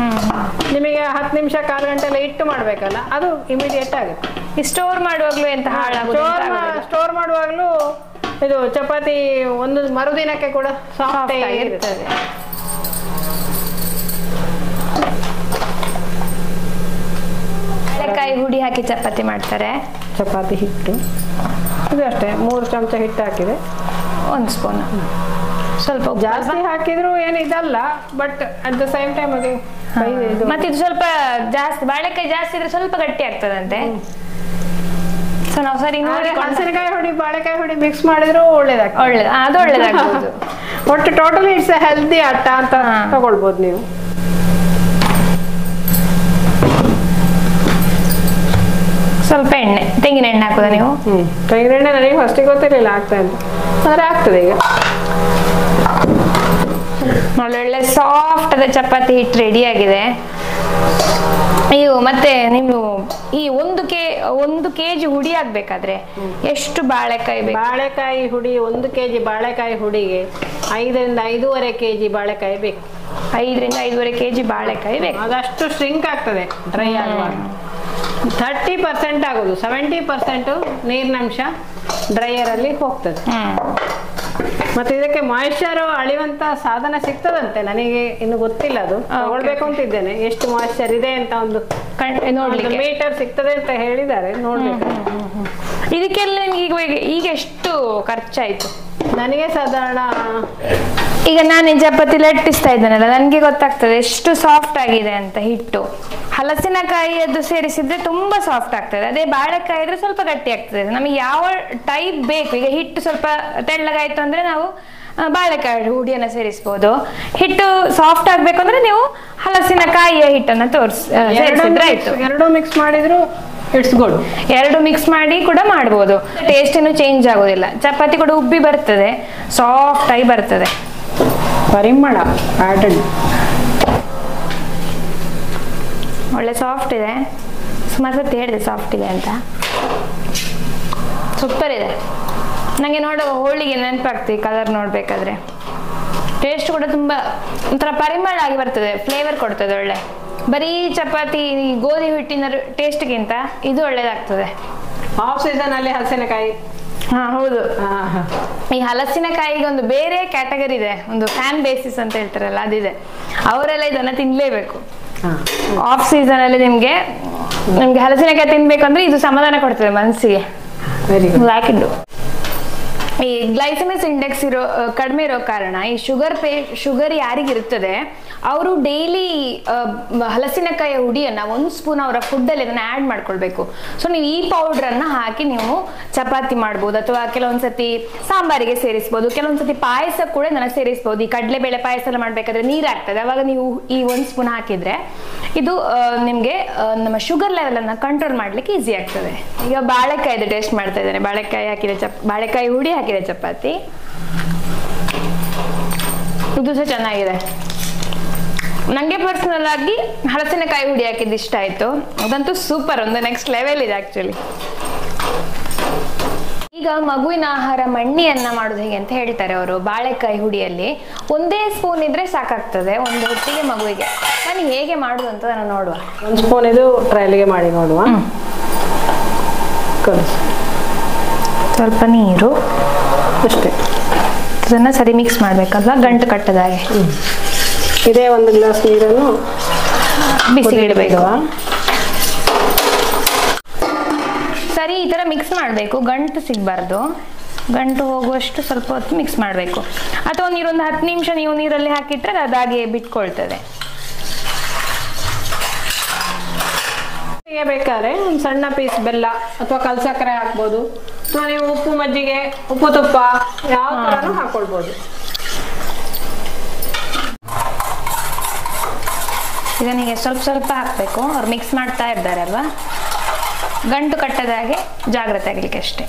[SPEAKER 2] ನಿಮಗೆ 10 ನಿಮಿಷ 1/4 ಗಂಟೆ ಎಲ್ಲ ಇಟ್ಟು ಮಾಡ್ಬೇಕಲ್ಲ, ಅದು ಇಮಿಡಿಯೇಟ್ ಆಗುತ್ತೆ.
[SPEAKER 1] ಸ್ಟೋರ್ ಮಾಡುವಾಗ್ಲೂ ಎಂತ
[SPEAKER 2] ಸ್ಟೋರ್ ಮಾಡುವಾಗ್ಲೂ ಇದು ಚಪಾತಿ ಒಂದು ಮರುದಿನಕ್ಕೆ ಕೂಡ ಸಾಫ್ಟ್ ಇರ್ತದೆ.
[SPEAKER 1] ಬಾಳೆಕಾಯಿ ಹುಡಿ ಹಾಕಿ ಚಪಾತಿ ಮಾಡ್ತಾರೆ.
[SPEAKER 2] ಚಪಾತಿ ಹಿಟ್ಟು ಇದು ಅಷ್ಟೇ 3 ಚಮಚ ಹಿಟ್ಟು ಹಾಕಿದೆ,
[SPEAKER 1] 1 ಸ್ಪೂನ್. ಸ್ವಲ್ಪ
[SPEAKER 2] ಜಾಸ್ತಿ ಹಾಕಿದ್ರು ಏನು ಇದಲ್ಲ, but at the same time ಅದು
[SPEAKER 1] ಮತ್ತೆ ಇದು ಸ್ವಲ್ಪ ಜಾಸ್ತಿ ಬಾಳೆಕಾಯಿ ಜಾಸ್ತಿ ಇದ್ರೆ ಸ್ವಲ್ಪ ಗಟ್ಟಿ ಆಗ್ತದಂತೆ. ಸೊ ನಾವು ಸರಿ ನೋಡಿ
[SPEAKER 2] ಹಲಸಿನಕಾಯಿ ಹುಡಿ ಬಾಳೆಕಾಯಿ ಹುಡಿ ಮಿಕ್ಸ್ ಮಾಡಿದ್ರು ಒಳ್ಳೇದಾಗ್ತದೆ.
[SPEAKER 1] ಅದು ಒಳ್ಳೇದಾಗ್ಬೋದು.
[SPEAKER 2] ಒಟ್ಟು ಟೋಟಲಿ ಇಟ್ಸ್ ಎ ಹೆಲ್ದಿ ಆಟ ಅಂತ ತಗೊಳ್ಬೋದು ನೀವು.
[SPEAKER 1] ಸ್ವಲ್ಪ ಎಣ್ಣೆ, ತೆಂಗಿನ ಎಣ್ಣೆ ಹಾಕೋದ ನೀವು?
[SPEAKER 2] ತೆಂಗಿನ ಎಣ್ಣೆ ನನಗೆ ಫಸ್ಟಿಗೆ ಗೊತ್ತಿರಲಿಲ್ಲ ಆಗ್ತಾ ಅಂತ, ಆದರೆ ಆಗ್ತದೆ ಈಗ.
[SPEAKER 1] ಒಳ್ಳೊಳ್ಳೆ ಸಾಫ್ಟ್ ಆದ ಚಪಾತಿ ಹಿಟ್ಟು ರೆಡಿ ಆಗಿದೆ. ಮತ್ತೆ ನೀವು ಈ 1 kg ಹುಡಿ ಆಗ್ಬೇಕಾದ್ರೆ ಎಷ್ಟು ಬಾಳೆಕಾಯಿ ಬೇಕು?
[SPEAKER 2] ಬಾಳೆಕಾಯಿ ಹುಡಿ 1 kg ಬಾಳೆಕಾಯಿ ಹುಡಿಗೆ 5 ರಿಂದ 5.5 kg ಬಾಳೆಕಾಯಿ ಬೇಕು.
[SPEAKER 1] 5 ರಿಂದ 5.5 kg ಬಾಳೆಕಾಯಿ ಬೇಕು.
[SPEAKER 2] ಅದಷ್ಟು ಶ್ರಿಂಕ್ ಆಗ್ತದೆ ಡ್ರೈ ಆಗುವಾಗ. 30% ಆಗೋದು, 70% ನೀರಿನಂಶ ಡ್ರೈಯರ್ ಅಲ್ಲಿ ಹೋಗ್ತದೆ. ಮತ್ತೆ ಇದಕ್ಕೆ ಮಾಯಿಶ್ಚರ್ ಅಳಿಯುವಂತ ಸಾಧನ ಸಿಗ್ತದಂತೆ, ನನಗೆ ಇನ್ನು ಗೊತ್ತಿಲ್ಲ, ಅದು ತಗೊಳ್ಬೇಕು ಅಂತಿದ್ದೇನೆ. ಎಷ್ಟು ಮಾಯಿಶ್ಚರ್ ಇದೆ ಅಂತ ಒಂದು ನೋಡ್ಲಿಕ್ಕೆ ಮೀಟರ್ ಸಿಗ್ತದೆ ಅಂತ ಹೇಳಿದ್ದಾರೆ, ನೋಡ್ಬೇಕು.
[SPEAKER 1] ಇದಕ್ಕೆಲ್ಲ ಈಗ ಎಷ್ಟು ಖರ್ಚಾಯ್ತು?
[SPEAKER 2] ನನಗೆ ಸಾಧಾರಣ,
[SPEAKER 1] ಈಗ ನಾನು ಚಪಾತಿ ಲಟ್ಟಿಸ್ತಾ ಇದ್ದೇನಲ್ಲ, ನನಗೆ ಗೊತ್ತಾಗ್ತದೆ ಎಷ್ಟು ಸಾಫ್ಟ್ ಆಗಿದೆ ಅಂತ ಹಿಟ್ಟು. ಹಲಸಿನಕಾಯಿ ಅದು ಸೇರಿಸಿದ್ರೆ ತುಂಬಾ ಸಾಫ್ಟ್ ಆಗ್ತದೆ, ಅದೇ ಬಾಳೆಕಾಯಿ ಇದ್ರೆ ಸ್ವಲ್ಪ ಗಟ್ಟಿ ಆಗ್ತದೆ. ನಮಗೆ ಯಾವ ಟೈಪ್ ಬೇಕು, ಈಗ ಹಿಟ್ಟು ಸ್ವಲ್ಪ ತೆಳ್ಳಗಾಯ್ತು ಅಂದ್ರೆ ನಾವು ಬಾಳೆಕಾಯಿ ಹುಡಿಯನ್ನ ಸೇರಿಸಬಹುದು. ಹಿಟ್ಟು ಸಾಫ್ಟ್ ಆಗ್ಬೇಕು ಅಂದ್ರೆ ನೀವು ಹಲಸಿನಕಾಯಿಯ ಹಿಟ್ಟನ್ನ ಸೇರಿಸಿದ್ರೆ ಆಯ್ತು.
[SPEAKER 2] ಎರಡು ಮಿಕ್ಸ್ ಮಾಡಿದ್ರು ಇಟ್ಸ್ ಗುಡ್.
[SPEAKER 1] ಎರಡು ಮಿಕ್ಸ್ ಮಾಡಿ ಕೂಡ ಮಾಡಬಹುದು, ಟೇಸ್ಟ್ ಏನು ಚೇಂಜ್ ಆಗೋದಿಲ್ಲ. ಚಪಾತಿ ಕೂಡ ಉಬ್ಬಿ ಬರ್ತದೆ, ಸಾಫ್ಟ್ ಆಗಿ ಬರ್ತದೆ.
[SPEAKER 2] ಪರಿಮಳ ಆಡೆಡ್
[SPEAKER 1] ಒಳ್ಳೆ ಸಾಫ್ಟ್ ಇದೆ. ಸುಮಾರು ಸತಿ ಹೇಳಿದೆ ಸಾಫ್ಟ್ ಇದೆ ಅಂತ. ಸೂಪರ್ ಇದೆ. ನನಗೆ ನೋಡುವ ಹೋಳಿಗೆ ನೆನಪಾಗ್ತದೆ ಕಲರ್ ನೋಡ್ಬೇಕಾದ್ರೆ. ಟೇಸ್ಟ್ ಕೂಡ ತುಂಬಾ ಒಂಥರ ಪರಿಮಳ ಆಗಿ ಬರ್ತದೆ, ಫ್ಲೇವರ್ ಕೊಡ್ತದೆ ಒಳ್ಳೆ. ಬರೀ ಚಪಾತಿ ಗೋಧಿ ಹಿಟ್ಟಿನ ಟೇಸ್ಟ್ಗಿಂತ ಇದು ಒಳ್ಳೇದಾಗ್ತದೆ.
[SPEAKER 2] ಆಫ್ ಸೀಸನ್ ಅಲ್ಲಿ ಹಲಸಿನಕಾಯಿ.
[SPEAKER 1] ಹಾ ಹೌದು. ಈ ಹಲಸಿನಕಾಯಿಗೆ ಒಂದು ಬೇರೆ ಕ್ಯಾಟಗರಿ ಇದೆ, ಒಂದು ಫ್ಯಾನ್ ಬೇಸಿಸ್ ಅಂತ ಹೇಳ್ತಾರಲ್ಲ, ಅದಿದೆ. ಅವರೆಲ್ಲ ಇದನ್ನ ತಿನ್ಲೇಬೇಕು. ಆಫ್ ಸೀಸನ್ ಅಲ್ಲಿ ನಿಮ್ಗೆ ಹಲಸಿನಕಾಯಿ ತಿನ್ಬೇಕು ಅಂದ್ರೆ ಇದು ಸಮಾಧಾನ ಕೊಡ್ತದೆ ಮನಸ್ಸಿಗೆ. ಯಾಕಿದ್ದು ಈ ಗ್ಲೈಸೆಮಿಕ್ ಇಂಡೆಕ್ಸ್ ಕಡಿಮೆ ಇರೋ ಕಾರಣ ಈ ಶುಗರ್ ಯಾರಿಗಿರ್ತದೆ ಅವರು ಡೈಲಿ ಹಲಸಿನಕಾಯಿ ಹುಡಿಯನ್ನ 1 ಸ್ಪೂನ್ ಅವರ ಫುಡ್ ಅಲ್ಲಿ ಅದನ್ನ ಆಡ್ ಮಾಡ್ಕೊಳ್ಬೇಕು. ಸೊ ನೀವು ಈ ಪೌಡರ್ ಅನ್ನ ಹಾಕಿ ನೀವು ಚಪಾತಿ ಮಾಡ್ಬೋದು, ಅಥವಾ ಕೆಲವೊಂದ್ಸತಿ ಸಾಂಬಾರಿಗೆ ಸೇರಿಸಬಹುದು, ಕೆಲವೊಂದ್ಸತಿ ಪಾಯಸ ಕೂಡ ನನಗೆ ಸೇರಿಸಬಹುದು. ಈ ಕಡಲೆಬೇಳೆ ಪಾಯಸ ಎಲ್ಲ ಮಾಡ್ಬೇಕಾದ್ರೆ ನೀರ್ ಆಗ್ತದೆ, ಅವಾಗ ನೀವು ಈ 1 ಸ್ಪೂನ್ ಹಾಕಿದ್ರೆ ಇದು ನಿಮ್ಗೆ ನಮ್ಮ ಶುಗರ್ ಲೆವೆಲ್ ಅನ್ನ ಕಂಟ್ರೋಲ್ ಮಾಡ್ಲಿಕ್ಕೆ ಈಸಿ ಆಗ್ತದೆ. ಈಗ ಬಾಳೆಕಾಯಿ ಟೇಸ್ಟ್ ಮಾಡ್ತಾ ಇದ್ದೇನೆ. ಬಾಳೆಕಾಯಿ ಹುಡಿ ಹಾಕಿದೆ ಚಪಾತಿ, ಇದು ಸಹ ಚೆನ್ನಾಗಿದೆ. ನಂಗೆ ಪರ್ಸನಲ್ ಆಗಿ ಹಲಸಿನಕಾಯಿ ಹುಡಿ ಹಾಕಿದ್ದು ಇಷ್ಟ ಆಯ್ತು. ಅದಂತೂ ಸೂಪರ್, ಒಂದು ನೆಕ್ಸ್ಟ್ ಲೆವೆಲ್ ಇದೆ ಆಕ್ಚುಲಿ. ಈಗ ಮಗುವಿನ ಆಹಾರ ಮಣ್ಣಿಯನ್ನ ಮಾಡೋದು ಹೇಗೆ ಅಂತ ಹೇಳ್ತಾರೆ ಅವರು. ಬಾಳೆಕಾಯಿ ಹುಡಿಯಲ್ಲಿ 1 ಸ್ಪೂನ್ ಇದ್ರೆ ಸಾಕಾಗ್ತದೆ ಒಂದು ಹೊತ್ತಿಗೆ ಮಗುವಿಗೆ. ನಾನು ಹೇಗೆ ಮಾಡುದು ಅಂತ ನಾನು ನೋಡುವ.
[SPEAKER 2] 1 ಸ್ಪೂನ್ ಇದು ಟ್ರಯಲ್ಗೆ ಮಾಡಿ ನೋಡುವ.
[SPEAKER 1] ಸ್ವಲ್ಪ ನೀರು
[SPEAKER 2] ಅಷ್ಟೇ,
[SPEAKER 1] ಅದನ್ನ ಸರಿ ಮಿಕ್ಸ್ ಮಾಡ್ಬೇಕಲ್ವಾ, ಗಂಟು ಕಟ್ಟದಾಗೆ.
[SPEAKER 2] ಇದೇ 1 ಗ್ಲಾಸ್ ನೀರನ್ನು
[SPEAKER 1] ಬಿಸಿ ಇಡಬೇಕು. ಸರಿ ಈ ತರ ಮಿಕ್ಸ್ ಮಾಡಬೇಕು, ಗಂಟು ಸಿಗಬಾರ್ದು. ಗಂಟು ಹೋಗುವಷ್ಟು ಸ್ವಲ್ಪ ಹೊತ್ತು ಮಿಕ್ಸ್ ಮಾಡಬೇಕು. ಅಥವಾ ನೀರೊಂದು 10 ನಿಮಿಷ ನೀವು ನೀರಲ್ಲಿ ಹಾಕಿಟ್ರೆ ಅದಾಗೆ ಬಿಟ್ಕೊಳ್ತದೆ.
[SPEAKER 2] ಬೇಕಾದ್ರೆ ಒಂದು ಸಣ್ಣ ಪೀಸ್ ಬೆಲ್ಲ ಅಥವಾ ಕಲ್ಸಕ್ಕರೆ ಹಾಕ್ಬೋದು, ಅಥವಾ ನೀವು ಉಪ್ಪು ಮಜ್ಜಿಗೆ, ಉಪ್ಪು ತುಪ್ಪ ಯಾವ ತರನು ಹಾಕೊಳ್ಬೋದು.
[SPEAKER 1] ಇದನ್ನೀಗ ಸ್ವಲ್ಪ ಸ್ವಲ್ಪ ಹಾಕ್ಬೇಕು. ಅವ್ರು ಮಿಕ್ಸ್ ಮಾಡ್ತಾ ಇದ್ದಾರೆ ಅಲ್ವಾ, ಗಂಟು ಕಟ್ಟದಾಗೆ ಜಾಗ್ರತೆ ಆಗ್ಲಿಕ್ಕೆ ಅಷ್ಟೇ.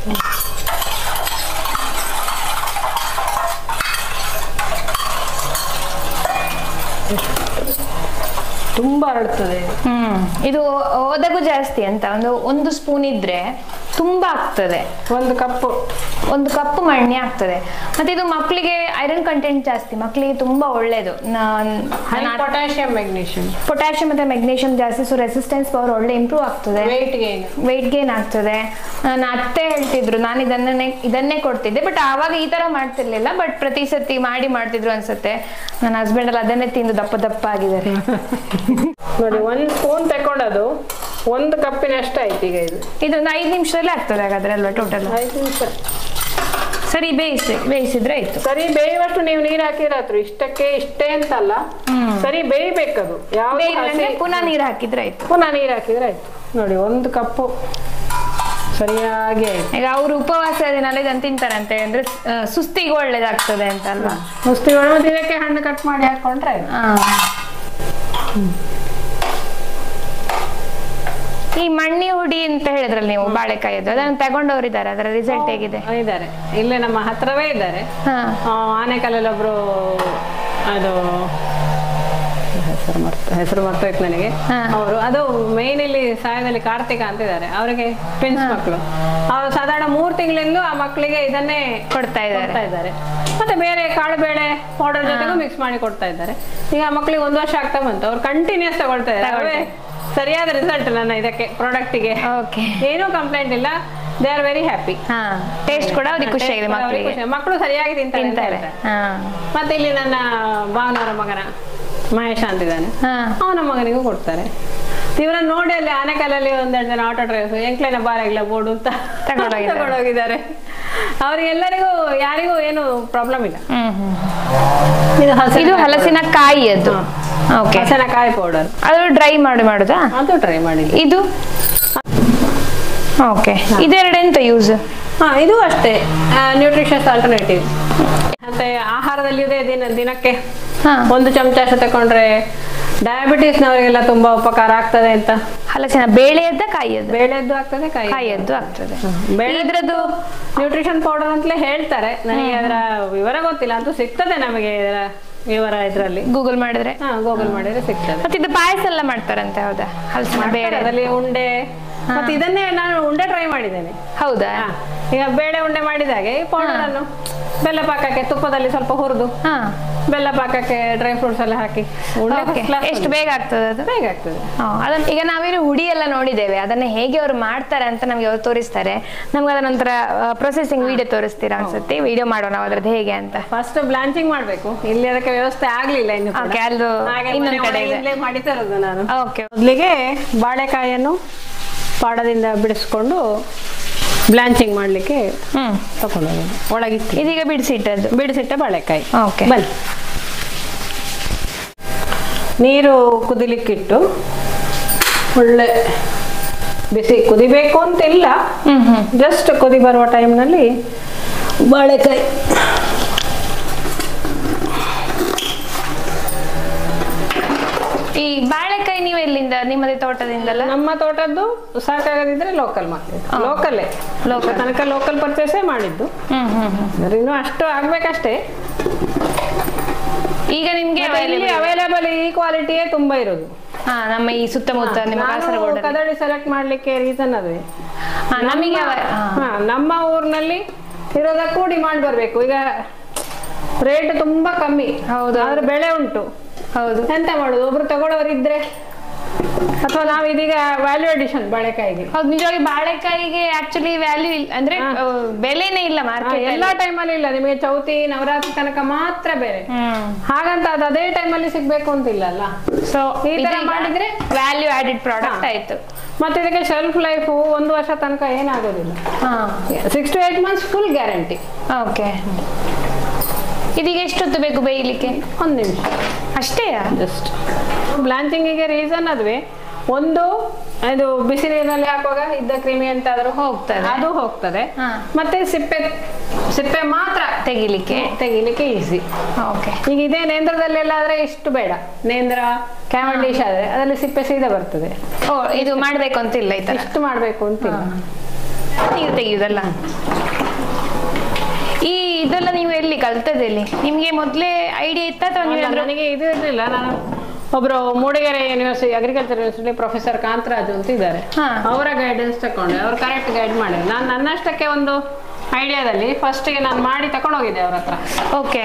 [SPEAKER 2] ತುಂಬಾ ಹರಡ್ತದೆ.
[SPEAKER 1] ಇದು ಒದಗು ಜಾಸ್ತಿ ಅಂತ ಒಂದು ಸ್ಪೂನ್ ಇದ್ರೆ ತುಂಬಾ ಆಗ್ತದೆ.
[SPEAKER 2] 1 ಕಪ್
[SPEAKER 1] ಮಣ್ಣಿ ಆಗ್ತದೆ. ಮತ್ತೆ ಇದು ಮಕ್ಕಳಿಗೆ ಐರನ್ ಕಂಟೆಂಟ್ ಜಾಸ್ತಿ, ಮಕ್ಕಳಿಗೆ ತುಂಬಾ ಒಳ್ಳೇದು. ಪೊಟ್ಯಾಷಿಯಂ ಮತ್ತೆ ಮೆಗ್ನೀಷಿಯಂ ಜಾಸ್ತಿ. ಸೊ ರೆಸಿಸ್ಟೆನ್ಸ್ ಪವರ್ ಒಳ್ಳೆ ಇಂಪ್ರೂವ್ ಆಗ್ತದೆ, ವೆಯ್ಟ್ ಗೇನ್ ಆಗ್ತದೆ. ನನ್ನ ಅತ್ತೆ ಹೇಳ್ತಿದ್ರು, ನಾನು ಇದನ್ನೇ ಕೊಡ್ತಿದ್ದೆ, ಬಟ್ ಆವಾಗ ಈ ತರ ಮಾಡ್ತಿರ್ಲಿಲ್ಲ. ಬಟ್ ಪ್ರತಿ ಸತಿ ಮಾಡ್ತಿದ್ರು ಅನ್ಸುತ್ತೆ. ನನ್ನ ಹಸ್ಬೆಂಡ್ ಅಲ್ಲಿ ಅದನ್ನೇ ತಿಂದು ದಪ್ಪ ಆಗಿದ್ದಾರೆ.
[SPEAKER 2] ನೋಡಿ 1 ಸ್ಪೂನ್ ತಕೊಂಡದು 1 ಕಪ್ಪಿನಷ್ಟು ಆಯ್ತು. ಈಗ ಇದೊಂದು
[SPEAKER 1] 5 ನಿಮಿಷದಲ್ಲಿ ಆಗ್ತದೆ ಹಾಗಾದ್ರೆ ಅಲ್ವಾ? ಟೋಟಲ್
[SPEAKER 2] 5 ನಿಮಿಷ.
[SPEAKER 1] ಸರಿ ಬೇಯಿಸಿದ್ರೆ ಆಯ್ತು.
[SPEAKER 2] ಸರಿ ಬೇಯುವಷ್ಟು ನೀವು ನೀರು ಹಾಕಿರಾತ್ರು, ಇಷ್ಟಕ್ಕೆ ಇಷ್ಟೇ ಅಂತಲ್ಲ, ಸರಿ ಬೇಯ್ಬೇಕದು.
[SPEAKER 1] ಪುನಃ ನೀರು ಹಾಕಿದ್ರೆ ಆಯ್ತು.
[SPEAKER 2] ಪುನಃ ನೀರು ಹಾಕಿದ್ರೆ ಆಯ್ತು. ನೋಡಿ 1 ಕಪ್ಪು ಸರಿಯಾಗಿ ಆಯ್ತು.
[SPEAKER 1] ಈಗ ಅವರು ಉಪವಾಸ ದಿನಲ್ಲಿ ಇದನ್ನು ತಿಂತಾರಂತೆ, ಅಂದ್ರೆ ಸುಸ್ತಿಗೆ ಒಳ್ಳೇದಾಗ್ತದೆ ಅಂತ ಅಲ್ವಾ?
[SPEAKER 2] ಸುಸ್ತಿಗೆ ಒಳ್ಳೆ, ಇದಕ್ಕೆ ಹಣ್ಣು ಕಟ್ ಮಾಡಿ ಹಾಕೊಂಡ್ರೆ ಆಯ್ತು.
[SPEAKER 1] ಈ ಮಣ್ಣಿ ಹುಡಿ ಅಂತ ಹೇಳಿದ್ರಲ್ಲ ನೀವು, ಬಾಳೆಕಾಯಿದ್ದು, ಅದನ್ನು ತಗೊಂಡವರಿದ್ದಾರೆ, ಅದರ ರಿಸಲ್ಟ್ ಹೇಗಿದೆ?
[SPEAKER 2] ಇದ್ದಾರೆ, ಇಲ್ಲೇ ನಮ್ಮ ಹತ್ರವೇ ಇದ್ದಾರೆ. ಆನೆಕಲ್ಲಲ್ಲಿ ಒಬ್ರು, ಅದು ಹೆಸರು ಮರ್ತೋಯ್ತು ನನಗೆ. ಅವರು ಅದು ಮೇನ್ ಇಲ್ಲಿ ಸಾಯದಲ್ಲಿ ಕಾರ್ತಿಕ ಅಂತಿದ್ದಾರೆ, ಅವರಿಗೆ ಟ್ವಿನ್ಸ್ ಮಕ್ಕಳು. ಅವರು ಸಾಧಾರಣ 3 ತಿಂಗಳಿಂದ ಆ ಮಕ್ಕಳಿಗೆ ಇದನ್ನೇ ಕೊಡ್ತಾ ಇದ್ದಾರೆ. ಮತ್ತೆ ಬೇರೆ ಕಾಳುಬೇಳೆ ಪೌಡರ್ ಜೊತೆಗೂ ಮಿಕ್ಸ್ ಮಾಡಿ ಕೊಡ್ತಾ ಇದ್ದಾರೆ. ಈಗ ಆ ಮಕ್ಕಳಿಗೆ 1 ವರ್ಷ ಆಗ್ತಾ ಬಂತು, ಅವ್ರು ಕಂಟಿನ್ಯೂಸ್ ತಗೊಳ್ತಾ ಇದ್ದಾರೆ. ಸರಿಯಾದ ರಿಸಲ್ಟ್ ನನ್ನ ಇದಕ್ಕೆ ಪ್ರಾಡಕ್ಟಿಗೆ. ಏನೂ ಕಂಪ್ಲೇಂಟ್ ಇಲ್ಲ, they are very happy.
[SPEAKER 1] Taste ಕೂಡ ಅವ್ರಿಗೆ ಖುಷಿಯಾಗಿದೆ,
[SPEAKER 2] ಮಕ್ಕಳು ಸರಿಯಾಗಿ ತಿಂತಾರೆ. ಮತ್ತೆ ಇಲ್ಲಿ ನನ್ನ ಭಾವನವರ ಮಗನ ಮಹೇಶ ಅಂತಿದ್ದಾನೆ, ಅವನ ಮಗನಿಗೂ ಕೊಡ್ತಾರೆ. ಇವರನ್ನ ನೋಡಿ ಅಲ್ಲಿ ಆನೆಕಲ್ಲಲ್ಲಿ 1-2 ಜನ ಆಟೋ ಡ್ರೈವರ್ಸ್ ಎಂಕ್ಲೇನ ಬಾರಾಗಿಲ್ಲ ಬೋರ್ಡು ಅಂತ ತಗೊಂಡೋಗಿದ್ದಾರೆ. ಅವ್ರಿಗೆಲ್ಲರಿಗೂ ಯಾರಿಗೂ ಏನು ಪ್ರಾಬ್ಲಮ್ ಇಲ್ಲ.
[SPEAKER 1] ಇದು ಹಲಸಿನ ಕಾಯಿಯದ್ದು,
[SPEAKER 2] ಹಲಸಿನಕಾಯಿ ಪೌಡರ್.
[SPEAKER 1] ಅದು ಡ್ರೈ ಮಾಡುದಾ?
[SPEAKER 2] ಅದು ಡ್ರೈ ಮಾಡಿ.
[SPEAKER 1] ಇದು ಇದೆರಡೆಂತ ಯೂಸ್?
[SPEAKER 2] ಇದು ಅಷ್ಟೇ ನ್ಯೂಟ್ರಿಷಸ್ ಆಲ್ಟರ್ನೇಟಿವ್. ಮತ್ತೆ ಆಹಾರದಲ್ಲಿ ದಿನಕ್ಕೆ 1 ಚಮಚ ತಕೊಂಡ್ರೆ ಡಯಾಬಿಟಿಸ್ ನವರಿಗೆಲ್ಲ ತುಂಬಾ ಉಪಕಾರ ಆಗ್ತದೆ ಅಂತ.
[SPEAKER 1] ಹಲಸಿನ ಬೇಳೆಯದ್ದ ಕಾಯಿಯದ್ದು?
[SPEAKER 2] ಬೇಳೆಯದ್ದು ಆಗ್ತದೆ, ಕಾಯಿಯದ್ದು
[SPEAKER 1] ಆಗ್ತದೆ.
[SPEAKER 2] ಇದ್ರದ್ದು ನ್ಯೂಟ್ರಿಷನ್ ಪೌಡರ್ ಅಂತಲೇ ಹೇಳ್ತಾರೆ, ನನಗೆ ಅದರ ವಿವರ ಗೊತ್ತಿಲ್ಲ. ಅಂತೂ ಸಿಗ್ತದೆ ನಮಗೆ ಇದರ ವಿವರ ಇದ್ರಲ್ಲಿ,
[SPEAKER 1] ಗೂಗಲ್ ಮಾಡಿದ್ರೆ
[SPEAKER 2] ಸಿಗ್ತದೆ.
[SPEAKER 1] ಮತ್ತೆ ಇದು ಪಾಯಸ ಎಲ್ಲ ಮಾಡ್ತಾರಂತೆ, ಹೌದಾ? ಹಲಸಿನ ಬೇಳೆ
[SPEAKER 2] ಅದರಲ್ಲಿ ಉಂಡೆ, ಮತ್ತೆ ಇದನ್ನೇ ನಾನು ಉಂಡೆ ಟ್ರೈ ಮಾಡಿದ್ದೇನೆ.
[SPEAKER 1] ಹೌದಾ?
[SPEAKER 2] ಈಗ ಬೇಳೆ ಉಂಡೆ ಮಾಡಿದಾಗೆ ಈ ಪೌಡರ್ ಅನ್ನು ಬೆಲ್ಲ ಪಾಕಕ್ಕೆ ತುಪ್ಪದಲ್ಲಿ ಸ್ವಲ್ಪ ಹುರಿದು, ಬೆಲ್ಲ ಪಾಕಕ್ಕೆ ಡ್ರೈ ಫ್ರೂಟ್ಸ್ ಎಲ್ಲ ಹಾಕಿ,
[SPEAKER 1] ಎಷ್ಟು ಬೇಗ ಆಗ್ತದೆ ಅದು?
[SPEAKER 2] ಬೇಗ ಆಗ್ತದೆ.
[SPEAKER 1] ಅದನ್ನ ಈಗ ನಾವೇನು ಹುಡಿ ಎಲ್ಲ ನೋಡಿದ್ದೇವೆ, ಅದನ್ನ ಹೇಗೆ ಅವ್ರು ಮಾಡ್ತಾರೆ ಅಂತ ನಮ್ಗೆ ಅವ್ರು ತೋರಿಸ್ತಾರೆ. ನಮ್ಗೆ ಅದರ ನಂತರ ಪ್ರೊಸೆಸಿಂಗ್ ವಿಡಿಯೋ ತೋರಿಸ್ತೀರಾ ಅನ್ಸುತ್ತೆ? ವಿಡಿಯೋ ಮಾಡೋಣ ಅದ್ರದ್ದು ಹೇಗೆ ಅಂತ.
[SPEAKER 2] ಫಸ್ಟ್ ಬ್ಲಾಂಚಿಂಗ್ ಮಾಡ್ಬೇಕು, ಇಲ್ಲಿ ಅದಕ್ಕೆ ವ್ಯವಸ್ಥೆ ಆಗ್ಲಿಲ್ಲ ಇನ್ನು.
[SPEAKER 1] ಇನ್ನೊಂದು ಕಡೆ
[SPEAKER 2] ಮಾಡಿ ತರೋದು ನಾನು. ಮೊದಲಿಗೆ ಬಾಳೆಕಾಯಿಯನ್ನು ಪಾಡದಿಂದ ಬಿಡಿಸ್ಕೊಂಡು ಬ್ಲಾಂಚಿಂಗ್ ಮಾಡ್ಲಿಕ್ಕೆ ತಗೊಂಡು ಒಳಗಿಟ್ಟು,
[SPEAKER 1] ಇದೀಗ ಬಿಡಿಸಿಟ್ಟ
[SPEAKER 2] ಬಾಳೆಕಾಯಿ. ಬನ್ನಿ, ನೀರು ಕುದಿಲಿಕ್ಕಿಟ್ಟು ಒಳ್ಳೆ ಬಿಸಿ, ಕುದಿಬೇಕು ಅಂತಿಲ್ಲ, ಜಸ್ಟ್ ಕುದಿ ಬರುವ ಟೈಮ್ನಲ್ಲಿ ಬಾಳೆಕಾಯಿ
[SPEAKER 1] ಈ ಬಾಳೆಕಾಯಿ ನೀವು ಎಲ್ಲಿಂದ? ನಿಮ್ಮದೇ ತೋಟದಿಂದಲ್ಲ?
[SPEAKER 2] ನಮ್ಮ ತೋಟದ್ದು, ಸಾಕಾಗದಿದ್ರೆ ಲೋಕಲ್ ಮಾಡ್ತೀವಿ. ಲೋಕಲ್ ತನಕ ಲೋಕಲ್ ಪರ್ಚೇಸೇ ಮಾಡಿದ್ದು. ಇನ್ನು ಅಷ್ಟು ಆಗ್ಬೇಕಷ್ಟೇ.
[SPEAKER 1] ಈಗ ನಿಮ್ಗೆ
[SPEAKER 2] ಅವೈಲೇಬಲ್ ಈ ಕ್ವಾಲಿಟಿಯೇ ತುಂಬಾ ಇರೋದು.
[SPEAKER 1] ನಮ್ಮ ಈ ಸುತ್ತಮುತ್ತ
[SPEAKER 2] ಕದಳಿ ಸೆಲೆಕ್ಟ್ ಮಾಡ್ಲಿಕ್ಕೆ ರೀಸನ್ ಅದೇ, ನಮಗೆ ನಮ್ಮ ಊರಿನಲ್ಲಿ ಇರೋದಕ್ಕೂ ಡಿಮಾಂಡ್ ಬರ್ಬೇಕು. ಈಗ ರೇಟ್ ತುಂಬಾ ಕಮ್ಮಿ, ಹೌದು, ಆದ್ರೆ ಬೆಳೆ ಉಂಟು. ಹೌದು, ಎಂತ ಮಾಡುದು? ಒಬ್ರು ತಗೊಳ್ಳೋರಿದ್ರೆ, ಅಥವಾ ನಾವು ಇದೀಗ ವ್ಯಾಲ್ಯೂ ಅಡಿಷನ್ ಬಾಳೆಕಾಯಿಗೆ.
[SPEAKER 1] ಹೌದು, ನಿಜವಾಗಿ ಬಾಳೆಕಾಯಿಗೆ ಆಕ್ಚುಲಿ ವ್ಯಾಲ್ಯೂ ಇಲ್ಲ, ಅಂದ್ರೆ ಬೆಲೆನೇ ಇಲ್ಲ ಮಾರ್ಕೆಟ್.
[SPEAKER 2] ಎಲ್ಲಾ ಟೈಮಲ್ಲಿ ಇಲ್ಲ, ನಿಮಗೆ ಚೌತಿ ನವರಾತ್ರಿ ತನಕ ಮಾತ್ರ ಬೇರೆ. ಹಾಗಂತ ಅದು ಅದೇ ಟೈಮಲ್ಲಿ ಸಿಗ್ಬೇಕು ಅಂತಿಲ್ಲ ಅಲ್ಲ. ಸೊ ಈ ತರ ಮಾಡಿದ್ರೆ
[SPEAKER 1] ವ್ಯಾಲ್ಯೂ ಆಡೆಡ್ ಪ್ರಾಡಕ್ಟ್ ಆಯ್ತು.
[SPEAKER 2] ಮತ್ತೆ ಇದಕ್ಕೆ ಶೆಲ್ಫ್ ಲೈಫ್ 1 ವರ್ಷ ತನಕ ಏನಾಗೋದಿಲ್ಲ. 6 to 8 months full guarantee.
[SPEAKER 1] Okay, ಇದೀಗ ಎಷ್ಟೊತ್ತು ಬೇಕು ಬೇಯಲಿಕ್ಕೆ?
[SPEAKER 2] 1 ನಿಮಿಷ
[SPEAKER 1] ಅಷ್ಟೇ.
[SPEAKER 2] ಜಸ್ಟ್ ಬ್ಲಾಂಚಿಂಗಿಗೆ ರೀಸನ್ ಅದುವೇ, ಒಂದು ಇದು ಬಿಸಿ ನೀರಿನಲ್ಲಿ ಹಾಕುವಾಗ ಇದ್ದ ಕ್ರಿಮಿ ಎಂತಾದ್ರೂ ಅದು ಹೋಗ್ತದೆ. ಮತ್ತೆ ಸಿಪ್ಪೆ ಮಾತ್ರ ತೆಗಿಲಿಕ್ಕೆ ಈಸಿ. ಈಗ ಇದೇ ನೇಂದ್ರದಲ್ಲೆಲ್ಲ ಆದ್ರೆ ಇಷ್ಟು ಬೇಡ. ನೇಂದ್ರ ಕ್ಯಾವೆಂಡಿಶ್ ಆದ್ರೆ ಅದರಲ್ಲಿ ಸಿಪ್ಪೆ ಸೀದಾ ಬರ್ತದೆ.
[SPEAKER 1] ಇದು ಮಾಡ್ಬೇಕು ಅಂತಿಲ್ಲ,
[SPEAKER 2] ಇಷ್ಟು ಮಾಡ್ಬೇಕು ಅಂತಿಲ್ಲ,
[SPEAKER 1] ನೀರು ತೆಗಿಯುದಲ್ಲ. ಇದೆಲ್ಲ ನೀವು ಎಲ್ಲಿ ಕಲ್ತದಲ್ಲಿ? ನಿಮ್ಗೆ ಮೊದ್ಲೇ ಐಡಿಯಾ ಇತ್ತ ಅಥವಾ
[SPEAKER 2] ನನಗೆ ಇದು ಇರಲಿಲ್ಲ. ನಾನು ಒಬ್ರು Mudigere university agriculture university professor Kantharaju ಅಂತ ಇದ್ದಾರೆ, ಅವರ ಗೈಡೆನ್ಸ್ ತಕೊಂಡೆ. ಅವ್ರು ಕರೆಕ್ಟ್ ಗೈಡ್ ಮಾಡಿದ್ರು. ನಾನು ನನ್ನಷ್ಟಕ್ಕೆ ಒಂದು ಐಡಿಯಾದಲ್ಲಿ ಫಸ್ಟಿಗೆ ನಾನು ಮಾಡಿ ತಕೊಂಡೋಗಿದ್ದೆ ಅವ್ರ ಹತ್ರ.
[SPEAKER 1] ಓಕೆ,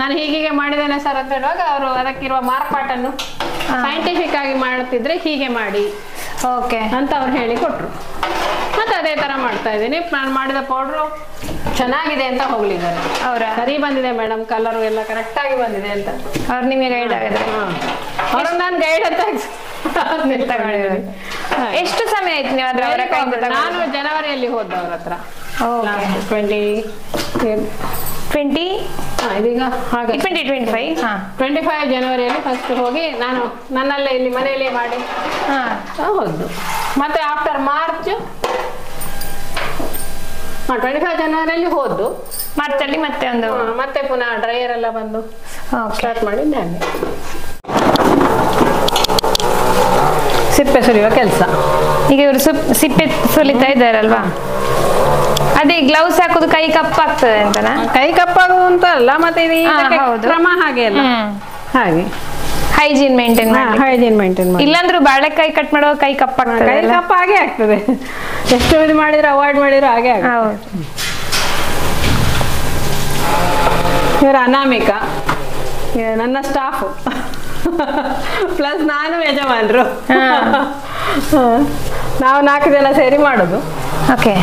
[SPEAKER 2] ನಾನು ಹೀಗೆ ಮಾಡಿದ್ದೇನೆ ಸರ್ ಅಂತ ಹೇಳುವಾಗ ಅವರು ಅದಕ್ಕಿರುವ ಮಾರ್ಪಾಟನ್ನು ಸೈಂಟಿಫಿಕ್ ಆಗಿ ಮಾಡುತ್ತಿದ್ರೆ ಹೀಗೆ ಮಾಡಿ ಅಂತ ಅವ್ರು ಹೇಳಿ ಕೊಟ್ರು. ಮತ್ತೆ ಅದೇ ತರ ಮಾಡ್ತಾ ಇದ್ದೀನಿ. ನಾನು ಮಾಡಿದ ಪೌಡ್ರು ಚೆನ್ನಾಗಿದೆ ಅಂತ ಹೋಗ್ಲಿದ್ದಾರೆ. ಸರಿ ಬಂದಿದೆ ಮೇಡಮ್, ಕಲರು ಎಲ್ಲ ಕರೆಕ್ಟ್ ಆಗಿ ಬಂದಿದೆ ಅಂತ
[SPEAKER 1] ಅವ್ರು ನಿಮಗೆ ಗೈಡ್ ಆಗಿದ್ರೆ.
[SPEAKER 2] ಅವ್ರಿಗೆ ನಾನು ಗೈಡ್ ಅಂತ
[SPEAKER 1] ಎಷ್ಟು ಸಮಯ ಆಯ್ತು ನೀವು? ನಾನು
[SPEAKER 2] ಜನವರಿಯಲ್ಲಿ ಹೋದ ಅವ್ರ ಹತ್ರ. 20 ಇದೀಗ ಹಾಗೆ 25 ಜನವರಿಯಲ್ಲಿ ಫಸ್ಟ್ ಹೋಗಿ ನಾನು ನನ್ನಲ್ಲೇ ಇಲ್ಲಿ ಮನೆಯಲ್ಲೇ ಮಾಡಿ ಹೌದು. ಮತ್ತೆ ಆಫ್ಟರ್ ಮಾರ್ಚ್ 25 ಜನವರಿಯಲ್ಲಿ ಹೋದ್ದು,
[SPEAKER 1] ಮಾರ್ಚಲ್ಲಿ
[SPEAKER 2] ಮತ್ತೆ ಪುನಃ ಡ್ರೈಯರ್ ಎಲ್ಲ ಬಂದು ಸ್ಟಾರ್ಟ್ ಮಾಡಿದ್ದೆ. ಹಾಗೆ ಸಿಪ್ಪೆ ಸುರಿಯುವ ಕೆಲಸ.
[SPEAKER 1] ಈಗ ಇವರು ಸಿಪ್ಪೆ ಸುಲಿತಾ ಇದ್ದಾರಲ್ವಾ, ಅದೇ ಗ್ಲೌಸ್ ಹಾಕೋದು ಕೈ ಕಪ್ಪಾಗ್ತದೆ ಅಂತನಾ?
[SPEAKER 2] ಕೈ ಕಪ್ಪಾಗೋದು ಅಂತ ಅಲ್ಲ, ಮತ್ತೆ ಇದು ಕ್ರಮ ಹಾಗೆ ಅಲ್ಲ, ಹಾಗೆ
[SPEAKER 1] ಹೈಜೀನ್ ಮೇಂಟೈನ್ ಮಾಡಿ. ಇಲ್ಲಾಂದ್ರೂ ಬಾಳೆಕಾಯಿ ಕಟ್ ಮಾಡುವ ಕೈ ಕಪ್ಪಾಗ್ತದೆ,
[SPEAKER 2] ಕೈ ಕಪ್ಪ ಹಾಗೆ ಆಗ್ತದೆ. ಎಷ್ಟು ಇದು ಮಾಡಿದ್ರೆ ಅವಾಯ್ಡ್ ಮಾಡಿದ್ರೆ ಹಾಗೆ
[SPEAKER 1] ಹೌದು.
[SPEAKER 2] ಇವರು ಅನಾಮಿಕ, ನನ್ನ ಸ್ಟಾಫ್ ಪ್ಲಸ್ ನಾನು ಯಜಮಾನ್ರು. ನಾವು 4 ಜನ ಸೇರಿ ಮಾಡೋದು.
[SPEAKER 1] ಓಕೆ.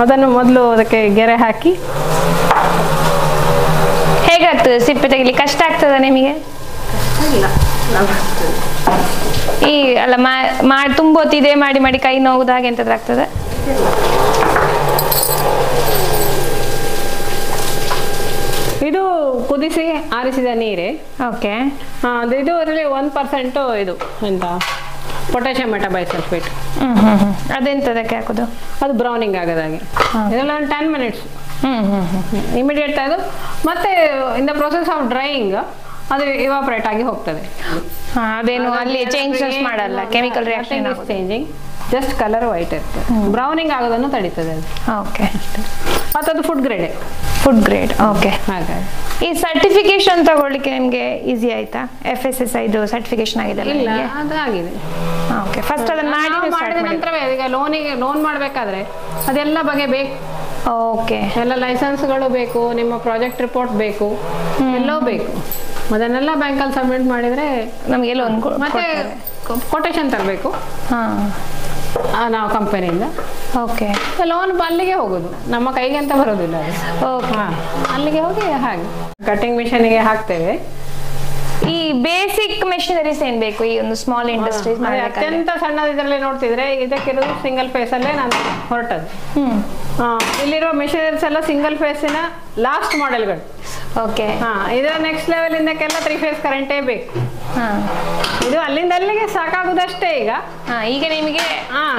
[SPEAKER 2] ಅದನ್ನು ಮೊದಲು ಅದಕ್ಕೆ ಗೆರೆ ಹಾಕಿ.
[SPEAKER 1] ಹೇಗಾಗ್ತದೆ ಸಿಪ್ಪೆ ತೆಗಿಲಿಕ್ಕೆ? ಕಷ್ಟ ಆಗ್ತದ ನಿಮಗೆ? ಈ ಅಲ್ಲ ತುಂಬ ಹೊತ್ತು ಇದೇ ಮಾಡಿ ಮಾಡಿ ಕೈ ನೋವುದು ಹಾಗೆ ಎಂತಾದ್ರೂ ಆಗ್ತದೆ?
[SPEAKER 2] ಇದು ಕುದಿಸಿ ಆರಿಸಿದ ನೀರೇ.
[SPEAKER 1] ಓಕೆ.
[SPEAKER 2] ಇದು ಅದರಲ್ಲಿ 1% ಇದು ಎಂತ ಪೊಟ್ಯಾಷಿಯಂ ಮೆಟಾಬೈಸಲ್ಫೇಟ್.
[SPEAKER 1] ಅದೆಂತದಕ್ಕೆ ಹಾಕೋದು?
[SPEAKER 2] ಅದು ಬ್ರೌನಿಂಗ್ ಆಗೋದಾಗೆ. ಇದೆಲ್ಲ ಒಂದು 10 ಮಿನಿಟ್ಸ್ ಇಮಿಡಿಯೇಟ್ ಅದು. ಮತ್ತೆ in the process of drying ಅದು ಇವಾಪರೇಟ್ ಆಗಿ ಹೋಗ್ತದೆ.
[SPEAKER 1] ಅದೇನು ಅಲ್ಲಿ ಚೇಂಜಸ್ ಮಾಡಲ್ಲ, chemical reaction
[SPEAKER 2] changing, just colour white ಇರ್ತದೆ. ಬ್ರೌನಿಂಗ್ ಆಗೋದನ್ನು ತಡೀತದೆ ಅದು.
[SPEAKER 1] ಓಕೆ.
[SPEAKER 2] ಮತ್ತು ಅದು ಫುಡ್ ಗ್ರೇಡ್.
[SPEAKER 1] ಓಕೆ.
[SPEAKER 2] ಹಾಗಾಗಿ
[SPEAKER 1] ಈ ಸರ್ಟಿಫಿಕೇಶನ್ ತಗೊಳ್ಳಿಕ್ಕೆ ನಿಮಗೆ ಈಸಿ ಆಯ್ತಾ? FSSAI ಇದು ಸರ್ಟಿಫಿಕೇಶನ್ ಆಗಿದೆ?
[SPEAKER 2] ಇಲ್ಲ, ಅದು ಆಗಿದೆ.
[SPEAKER 1] ಓಕೆ. ಫಸ್ಟ್ ಅದನ್ನ ಮಾಡಿದ
[SPEAKER 2] ನಂತರವೇ ಈಗ ಲೋನ್ ಮಾಡಬೇಕಾದ್ರೆ ಅದೆಲ್ಲ ಬಗೆ ಬೇಕು.
[SPEAKER 1] ಓಕೆ.
[SPEAKER 2] ಎಲ್ಲ ಲೈಸೆನ್ಸ್ಗಳು ಬೇಕು, ನಿಮ್ಮ ಪ್ರಾಜೆಕ್ಟ್ ರಿಪೋರ್ಟ್ ಬೇಕು, ಎಲ್ಲವೂ ಬೇಕು. ಅದನ್ನೆಲ್ಲ ಬ್ಯಾಂಕಲ್ಲಿ ಸಬ್ಮಿಟ್ ಮಾಡಿದ್ರೆ
[SPEAKER 1] ನಮಗೆ ಲೋನ್.
[SPEAKER 2] ಮತ್ತೆ ಕೊಟೇಶನ್ ತರಬೇಕು ನಾವು ಕಂಪನಿಯಿಂದ.
[SPEAKER 1] ಓಕೆ.
[SPEAKER 2] ಲೋನ್ ಅಲ್ಲಿಗೆ ಹೋಗೋದು, ನಮ್ಮ ಕೈಗೆ ಅಂತ ಬರೋದಿಲ್ಲ ಅದು.
[SPEAKER 1] ಓಕೆ.
[SPEAKER 2] ಅಲ್ಲಿಗೆ ಹೋಗಿ ಹಾಗೆ ಕಟಿಂಗ್ ಮಿಷನ್ಗೆ ಹಾಕ್ತೇವೆ.
[SPEAKER 1] ಈ ಬೇಸಿಕ್ ಮೆಷಿನರೀಸ್ ಏನ್ ಬೇಕು ಈ ಒಂದು ಸ್ಮಾಲ್ ಇಂಡಸ್ಟ್ರೀಸ್?
[SPEAKER 2] ಅತ್ಯಂತ ಸಣ್ಣದ ಇದರಲ್ಲಿ ನೋಡ್ತಿದ್ರೆ ಇದಕ್ಕಿರೋದು ಸಿಂಗಲ್ ಫೇಸ್ ಅಲ್ಲೇ ನಾನು ಹೊರಟದ್ದು. ಇಲ್ಲಿರುವ ಮೆಷಿನರೀಸ್ ಎಲ್ಲ ಸಿಂಗಲ್ ಫೇಸಿನ ಲಾಸ್ಟ್ ಮಾಡೆಲ್ಗಳು.
[SPEAKER 1] ಓಕೆ.
[SPEAKER 2] ಇದರ ನೆಕ್ಸ್ಟ್ ಲೆವೆಲ್ ಇಂದಕ್ಕೆಲ್ಲ 3 ಫೇಸ್ ಕರೆಂಟೇ ಬೇಕು. ಇದು ಅಲ್ಲಿಂದ ಅಲ್ಲಿಗೆ ಸಾಕಾಗುದಷ್ಟೇ.
[SPEAKER 1] ಈಗ ನಿಮಗೆ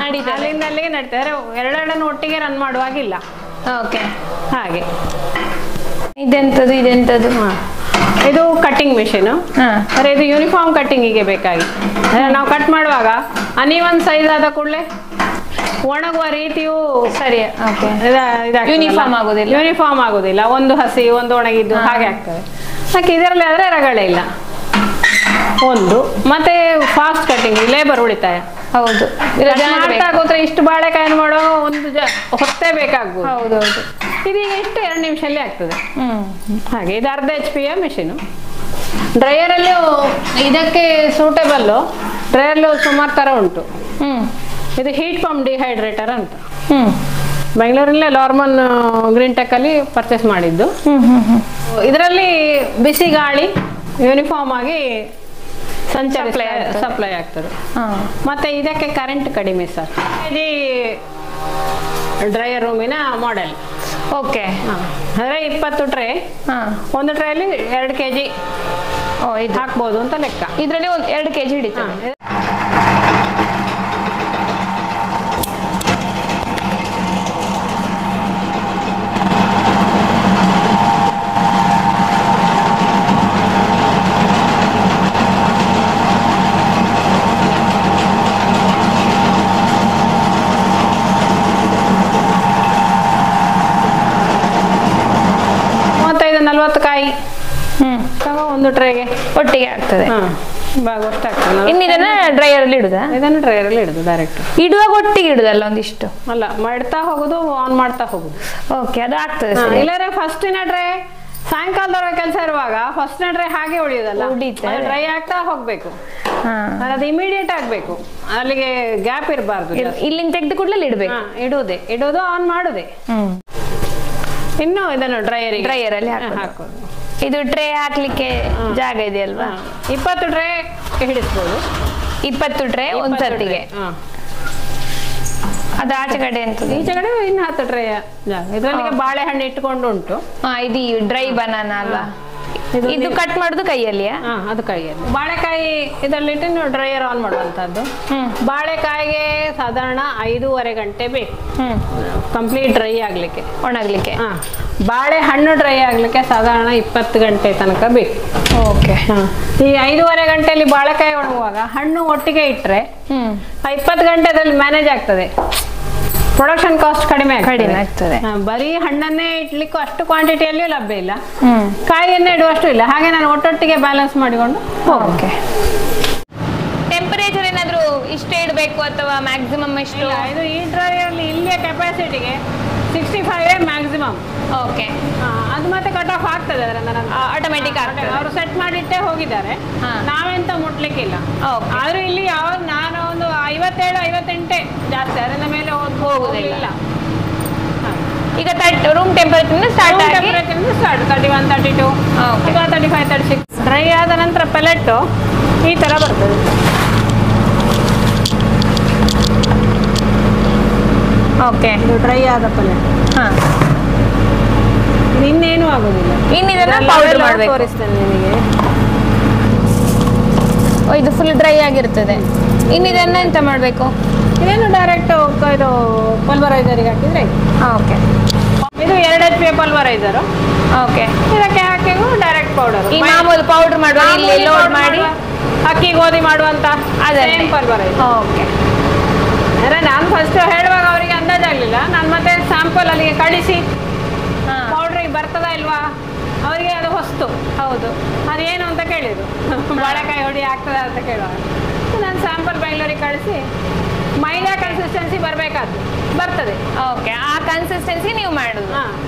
[SPEAKER 2] ಅಲ್ಲಿಂದ ಅಲ್ಲಿಗೆ ನಡೀತಾರೆ, ಎರಡೆರಡನ್ನು ಒಟ್ಟಿಗೆ ರನ್ ಮಾಡುವಾಗಿಲ್ಲ.
[SPEAKER 1] ಓಕೆ.
[SPEAKER 2] ಹಾಗೆ
[SPEAKER 1] ಇದೆಂತದು?
[SPEAKER 2] ಇದು ಕಟ್ಟಿಂಗ್ ಮಿಷಿನ್. ಅರೆ ಇದು ಯೂನಿಫಾರ್ಮ್ ಕಟ್ಟಿಂಗಿಗೆ ಬೇಕಾಗಿ ನಾವು ಕಟ್ ಮಾಡುವಾಗ ಅನ್ಇವನ್ ಸೈಜ್ ಆದ ಕೂಡಲೇ ಒಣಗುವ ರೀತಿಯು
[SPEAKER 1] ಸರಿ
[SPEAKER 2] ಯೂನಿಫಾರ್ಮ್ ಆಗುದಿಲ್ಲ. ಒಂದು ಹಸಿ ಒಂದು ಒಣಗಿದ್ದು ಹಾಗೆ ಆಗ್ತದೆ. ಯಾಕೆ ಇದರಲ್ಲಿ ಆದ್ರೆ ರಗಳೆ ಇಲ್ಲ. ಒಂದು ಮತ್ತೆ ಫಾಸ್ಟ್ ಕಟ್ಟಿಂಗ್, ಲೇಬರ್ ಉಳಿತಾಯ.
[SPEAKER 1] ಹೌದು.
[SPEAKER 2] ಗೊತ್ತಾ ಇಷ್ಟು ಬಾಳೆಕಾಯನ್ನು ಮಾಡೋ ಒಂದು ಹೊತ್ತೇ ಬೇಕಾಗ್ಬೋದು.
[SPEAKER 1] ಹೌದೌದು.
[SPEAKER 2] ಇದೀಗ ಇಷ್ಟು 2 ನಿಮಿಷದಲ್ಲಿ ಆಗ್ತದೆ. ಹಾಗೆ ಇದು 1/2 HP ಮಿಷಿನ್. ಡ್ರೈಯರಲ್ಲಿ ಇದಕ್ಕೆ ಸೂಟೇಬಲ್ ಡ್ರೈಯರ್ಲು ಸುಮಾರು ತರ ಉಂಟು. ಇದು ಹೀಟ್ ಪಂಪ್ ಡಿಹೈಡ್ರೇಟರ್ ಅಂತ ಬೆಂಗಳೂರಲ್ಲೇ ಲಾರ್ಮನ್ ಗ್ರೀನ್ ಟೆಕ್ ಅಲ್ಲಿ ಪರ್ಚೇಸ್ ಮಾಡಿದ್ದು. ಇದರಲ್ಲಿ ಬಿಸಿ ಗಾಳಿ ಯೂನಿಫಾರ್ಮ್ ಆಗಿ ಸಪ್ಲೈ ಆಗ್ತದೆ. ಮತ್ತೆ ಇದಕ್ಕೆ ಕರೆಂಟ್ ಕಡಿಮೆ ಸರ್. ಇದು ಡ್ರೈಯರ್ ರೂಮಿನ ಮಾಡೆಲ್.
[SPEAKER 1] ಓಕೆ.
[SPEAKER 2] ಅಂದ್ರೆ 20 ಟ್ರೇ, ಒಂದು ಟ್ರೇಲಿ 2 kg ಹಾಕ್ಬೋದು ಅಂತ ಲೆಕ್ಕ.
[SPEAKER 1] ಇದರಲ್ಲಿ 2 kg ಹಿಡಿತದೆ.
[SPEAKER 2] ಕಾಯಿ ಒಂದು ಟ್ರೇಗೆ
[SPEAKER 1] ಒಟ್ಟಿಗೆ ಆಗ್ತದೆ. ಇನ್ನು ಇದನ್ನ ಡ್ರೈಯರ್ ಅಲ್ಲಿ ಇಡುದಾ?
[SPEAKER 2] ಇದನ್ನು ಡ್ರೈಯರ್ ಅಲ್ಲಿ ಇಡುದು ಡೈರೆಕ್ಟ್.
[SPEAKER 1] ಇಡುವಾಗ ಒಟ್ಟಿಗೆ ಇಡುದಲ್ಲ ಒಂದಿಷ್ಟು?
[SPEAKER 2] ಅಲ್ಲ, ಮಾಡ್ತಾ ಹೋಗುದು, ಆನ್ ಮಾಡ್ತಾ ಹೋಗುದು.
[SPEAKER 1] ಓಕೆ, ಅದು ಆಗ್ತದೆ.
[SPEAKER 2] ಇಲ್ಲರೆ ಫಸ್ಟಿನ ಡ್ರೈ ಸಾಯಂಕಾಲದವರೆಗೆ ಕೆಲಸ ಇರುವಾಗ ಫಸ್ಟ್ನ ಡ್ರೈ ಹಾಗೆ ಉಳಿಯೋದಲ್ಲ, ಡ್ರೈ ಆಗ್ತಾ ಹೋಗ್ಬೇಕು. ಅದು ಇಮಿಡಿಯೇಟ್ ಆಗ್ಬೇಕು, ಅಲ್ಲಿಗೆ ಗ್ಯಾಪ್ ಇರಬಾರ್ದು.
[SPEAKER 1] ಇಲ್ಲಿಂದ ತೆಗೆದು ಕೂಡಲೇ ಇಡಬೇಕು.
[SPEAKER 2] ಇಡುದು ಆನ್ ಮಾಡುದೇ. ಇನ್ನು ಇದನ್ನು
[SPEAKER 1] ಡ್ರೈಯರ್ ಅಲ್ಲಿ ಹಾಕೋದು. ಇದು ಟ್ರೇ ಹಾಕ್ಲಿಕ್ಕೆ ಜಾಗ ಇದೆಯಲ್ವಾ?
[SPEAKER 2] 20 ಟ್ರೇ ಹಿಡಿಸ್ಬೋದು.
[SPEAKER 1] 20 ಟ್ರೇ ಒಂದ್ಸತಿಗೆ. ಅದು ಆಚೆ ಕಡೆ ಅಂತ
[SPEAKER 2] ಈಚೆ ಕಡೆ ಇನ್ನು 10 ಟ್ರೇ ಜಾಗ. ಇದರಲ್ಲಿಗೆ ಬಾಳೆಹಣ್ಣು ಇಟ್ಕೊಂಡು ಉಂಟು.
[SPEAKER 1] ಇದು ಡ್ರೈ ಬನಾನಾ ಅಲ್ವಾ? ಇದು ಕಟ್ ಮಾಡುದು ಕೈಯಲ್ಲಿಯಾ?
[SPEAKER 2] ಅದು ಕೈಯಲ್ಲಿ. ಬಾಳೆಕಾಯಿ ಇದರಲ್ಲಿಟ್ಟು ನೀವು ಡ್ರೈಯರ್ ಆನ್ ಮಾಡುವಂತದ್ದು. ಬಾಳೆಕಾಯಿಗೆ ಸಾಧಾರಣ 5.5 ಗಂಟೆ ಬೇಕು ಕಂಪ್ಲೀಟ್ ಡ್ರೈ ಆಗ್ಲಿಕ್ಕೆ, ಒಣಗ್ಲಿಕ್ಕೆ. ಬಾಳೆಹಣ್ಣು ಡ್ರೈ ಆಗ್ಲಿಕ್ಕೆ ಸಾಧಾರಣ 20 ಗಂಟೆ ತನಕ ಬೇಕು.
[SPEAKER 1] ಓಕೆ.
[SPEAKER 2] ಈ 5.5 ಗಂಟೆಯಲ್ಲಿ ಬಾಳೆಕಾಯಿ ಒಣಗುವಾಗ ಹಣ್ಣು ಒಟ್ಟಿಗೆ ಇಟ್ರೆ 20 ಗಂಟೆದಲ್ಲಿ ಮ್ಯಾನೇಜ್ ಆಗ್ತದೆ. ಪ್ರೊಡಕ್ಷನ್ ಕಾಸ್ಟ್ ಕಡಿಮೆ ಆಗ್ತದೆ. ಬರೀ ಹಣ್ಣನ್ನೇ ಇಡ್ಲಿಕ್ಕೂ ಅಷ್ಟು ಕ್ವಾಂಟಿಟಿಯಲ್ಲಿಯೂ ಲಭ್ಯ ಇಲ್ಲ, ಕಾಯಿಯನ್ನೇ ಇಡುವಷ್ಟು ಇಲ್ಲ. ಹಾಗೆ ನಾನು ಒಟ್ಟೊಟ್ಟಿಗೆ ಬ್ಯಾಲೆನ್ಸ್ ಮಾಡಿಕೊಂಡು.
[SPEAKER 1] ಓಕೆ. ಟೆಂಪರೇಚರ್ ಏನಾದ್ರು ಇಷ್ಟೇ ಇಡಬೇಕು ಅಥವಾ ಮ್ಯಾಕ್ಸಿಮಮ್ ಎಷ್ಟು?
[SPEAKER 2] ಇದು ಈ ಡ್ರೈಯಲ್ಲಿ ಇಲ್ಲಿಯ ಕೆಪಾಸಿಟಿಗೆ 65 ಮ್ಯಾಕ್ಸಿಮಮ್.
[SPEAKER 1] ಓಕೆ.
[SPEAKER 2] ಅದು ಮತ್ತೆ ಕಟ್ ಆಫ್ ಆಗ್ತದೆ
[SPEAKER 1] ಆಟೋಮೆಟಿಕ್ ಆಗ್ತದೆ.
[SPEAKER 2] ಅವರು ಸೆಟ್ ಮಾಡಿಟ್ಟೆ ಹೋಗಿದ್ದಾರೆ, ನಾವೆಂತ ಮುಟ್ಲಿಕ್ಕಿಲ್ಲ. ಆದ್ರೂ ಇಲ್ಲಿ ನಾನು ಒಂದು 57-58 ಜಾಸ್ತಿ, ಅದರಿಂದ ಮೇಲೆ ಹೋಗುದಿಲ್ಲ.
[SPEAKER 1] ಈಗ ರೂಮ್ ಟೆಂಪರೇಚರ್ ಸ್ಟಾರ್ಟ್
[SPEAKER 2] 31, 32 ಅಥವಾ 35, 36. ಡ್ರೈ ಆದ ನಂತರ ಪೆಲೆಟ್ ಈ ತರ ಬರ್ತದೆ.
[SPEAKER 1] ಓಕೆ.
[SPEAKER 2] ಇದು ಡ್ರೈ ಆದ ಪೆಲೆಟ್. ಇನ್ನೇನು ಆಗುದಿಲ್ಲ.
[SPEAKER 1] ಇನ್ನಿದನ್ನ ಪೌಡರ್ ಮಾಡಬೇಕು.
[SPEAKER 2] ತೋರಿಸ್ತೇನೆ ನಿಮಗೆ.
[SPEAKER 1] ಇದು ಫುಲ್ ಡ್ರೈ ಆಗಿರ್ತದೆ. ಇನ್ನಿದನ್ನ ಎಂತ ಮಾಡಬೇಕು?
[SPEAKER 2] ಇದೇನು ಡೈರೆಕ್ಟ್ ಇದು ಪಲ್ವರೈಸರಿಗೆ ಹಾಕಿದ್ರೆ.
[SPEAKER 1] ಓಕೆ.
[SPEAKER 2] ಇದು 2 HP ಪಲ್ವರೈಸರ್.
[SPEAKER 1] ಓಕೆ.
[SPEAKER 2] ಇದಕ್ಕೆ ಹಾಕಿ ಡೈರೆಕ್ಟ್ ಪೌಡರ್.
[SPEAKER 1] ಈ ಮಾಮೂಲು ಪೌಡರ್ ಮಾಡುವ, ಇಲ್ಲಿ ಲೋಡ್ ಮಾಡಿ
[SPEAKER 2] ಅಕ್ಕಿ ಗೋಧಿ ಮಾಡುವಂತ ಸೇಮ್ ಪಲ್ವರೈಸರ್.
[SPEAKER 1] ಓಕೆ.
[SPEAKER 2] ಅಂದ್ರೆ ನಾನು ಫಸ್ಟ್ ಹೇಳುವಾಗ ಅವರಿಗೆ ಅಂದಾಜಾಗ್ಲಿಲ್ಲ. ನಾನು ಮತ್ತೆ ಸ್ಯಾಂಪಲ್ ಅಲ್ಲಿಗೆ ಕಳಿಸಿ ಪೌಡ್ರಿಗೆ ಬರ್ತದಾ ಇಲ್ವಾ ಅವರಿಗೆ ಅದು ಹೊಸ್ತು. ಹೌದು, ಅದೇನು ಅಂತ ಕೇಳಿದ್ರು. ಬಾಳೆಕಾಯಿ ಹೊಡಿ ಆಗ್ತದ ಅಂತ ಕೇಳುವಾಗ ನಾನು ಸ್ಯಾಂಪಲ್ ಬೆಂಗಳೂರಿಗೆ ಕಳಿಸಿ ಮೈದಾ ಕನ್ಸಿಸ್ಟೆನ್ಸಿ ಬರಬೇಕಾದ್ದು ಬರ್ತದೆ.
[SPEAKER 1] ಓಕೆ. ಆ ಕನ್ಸಿಸ್ಟೆನ್ಸಿ ನೀವು ಮಾಡುದು.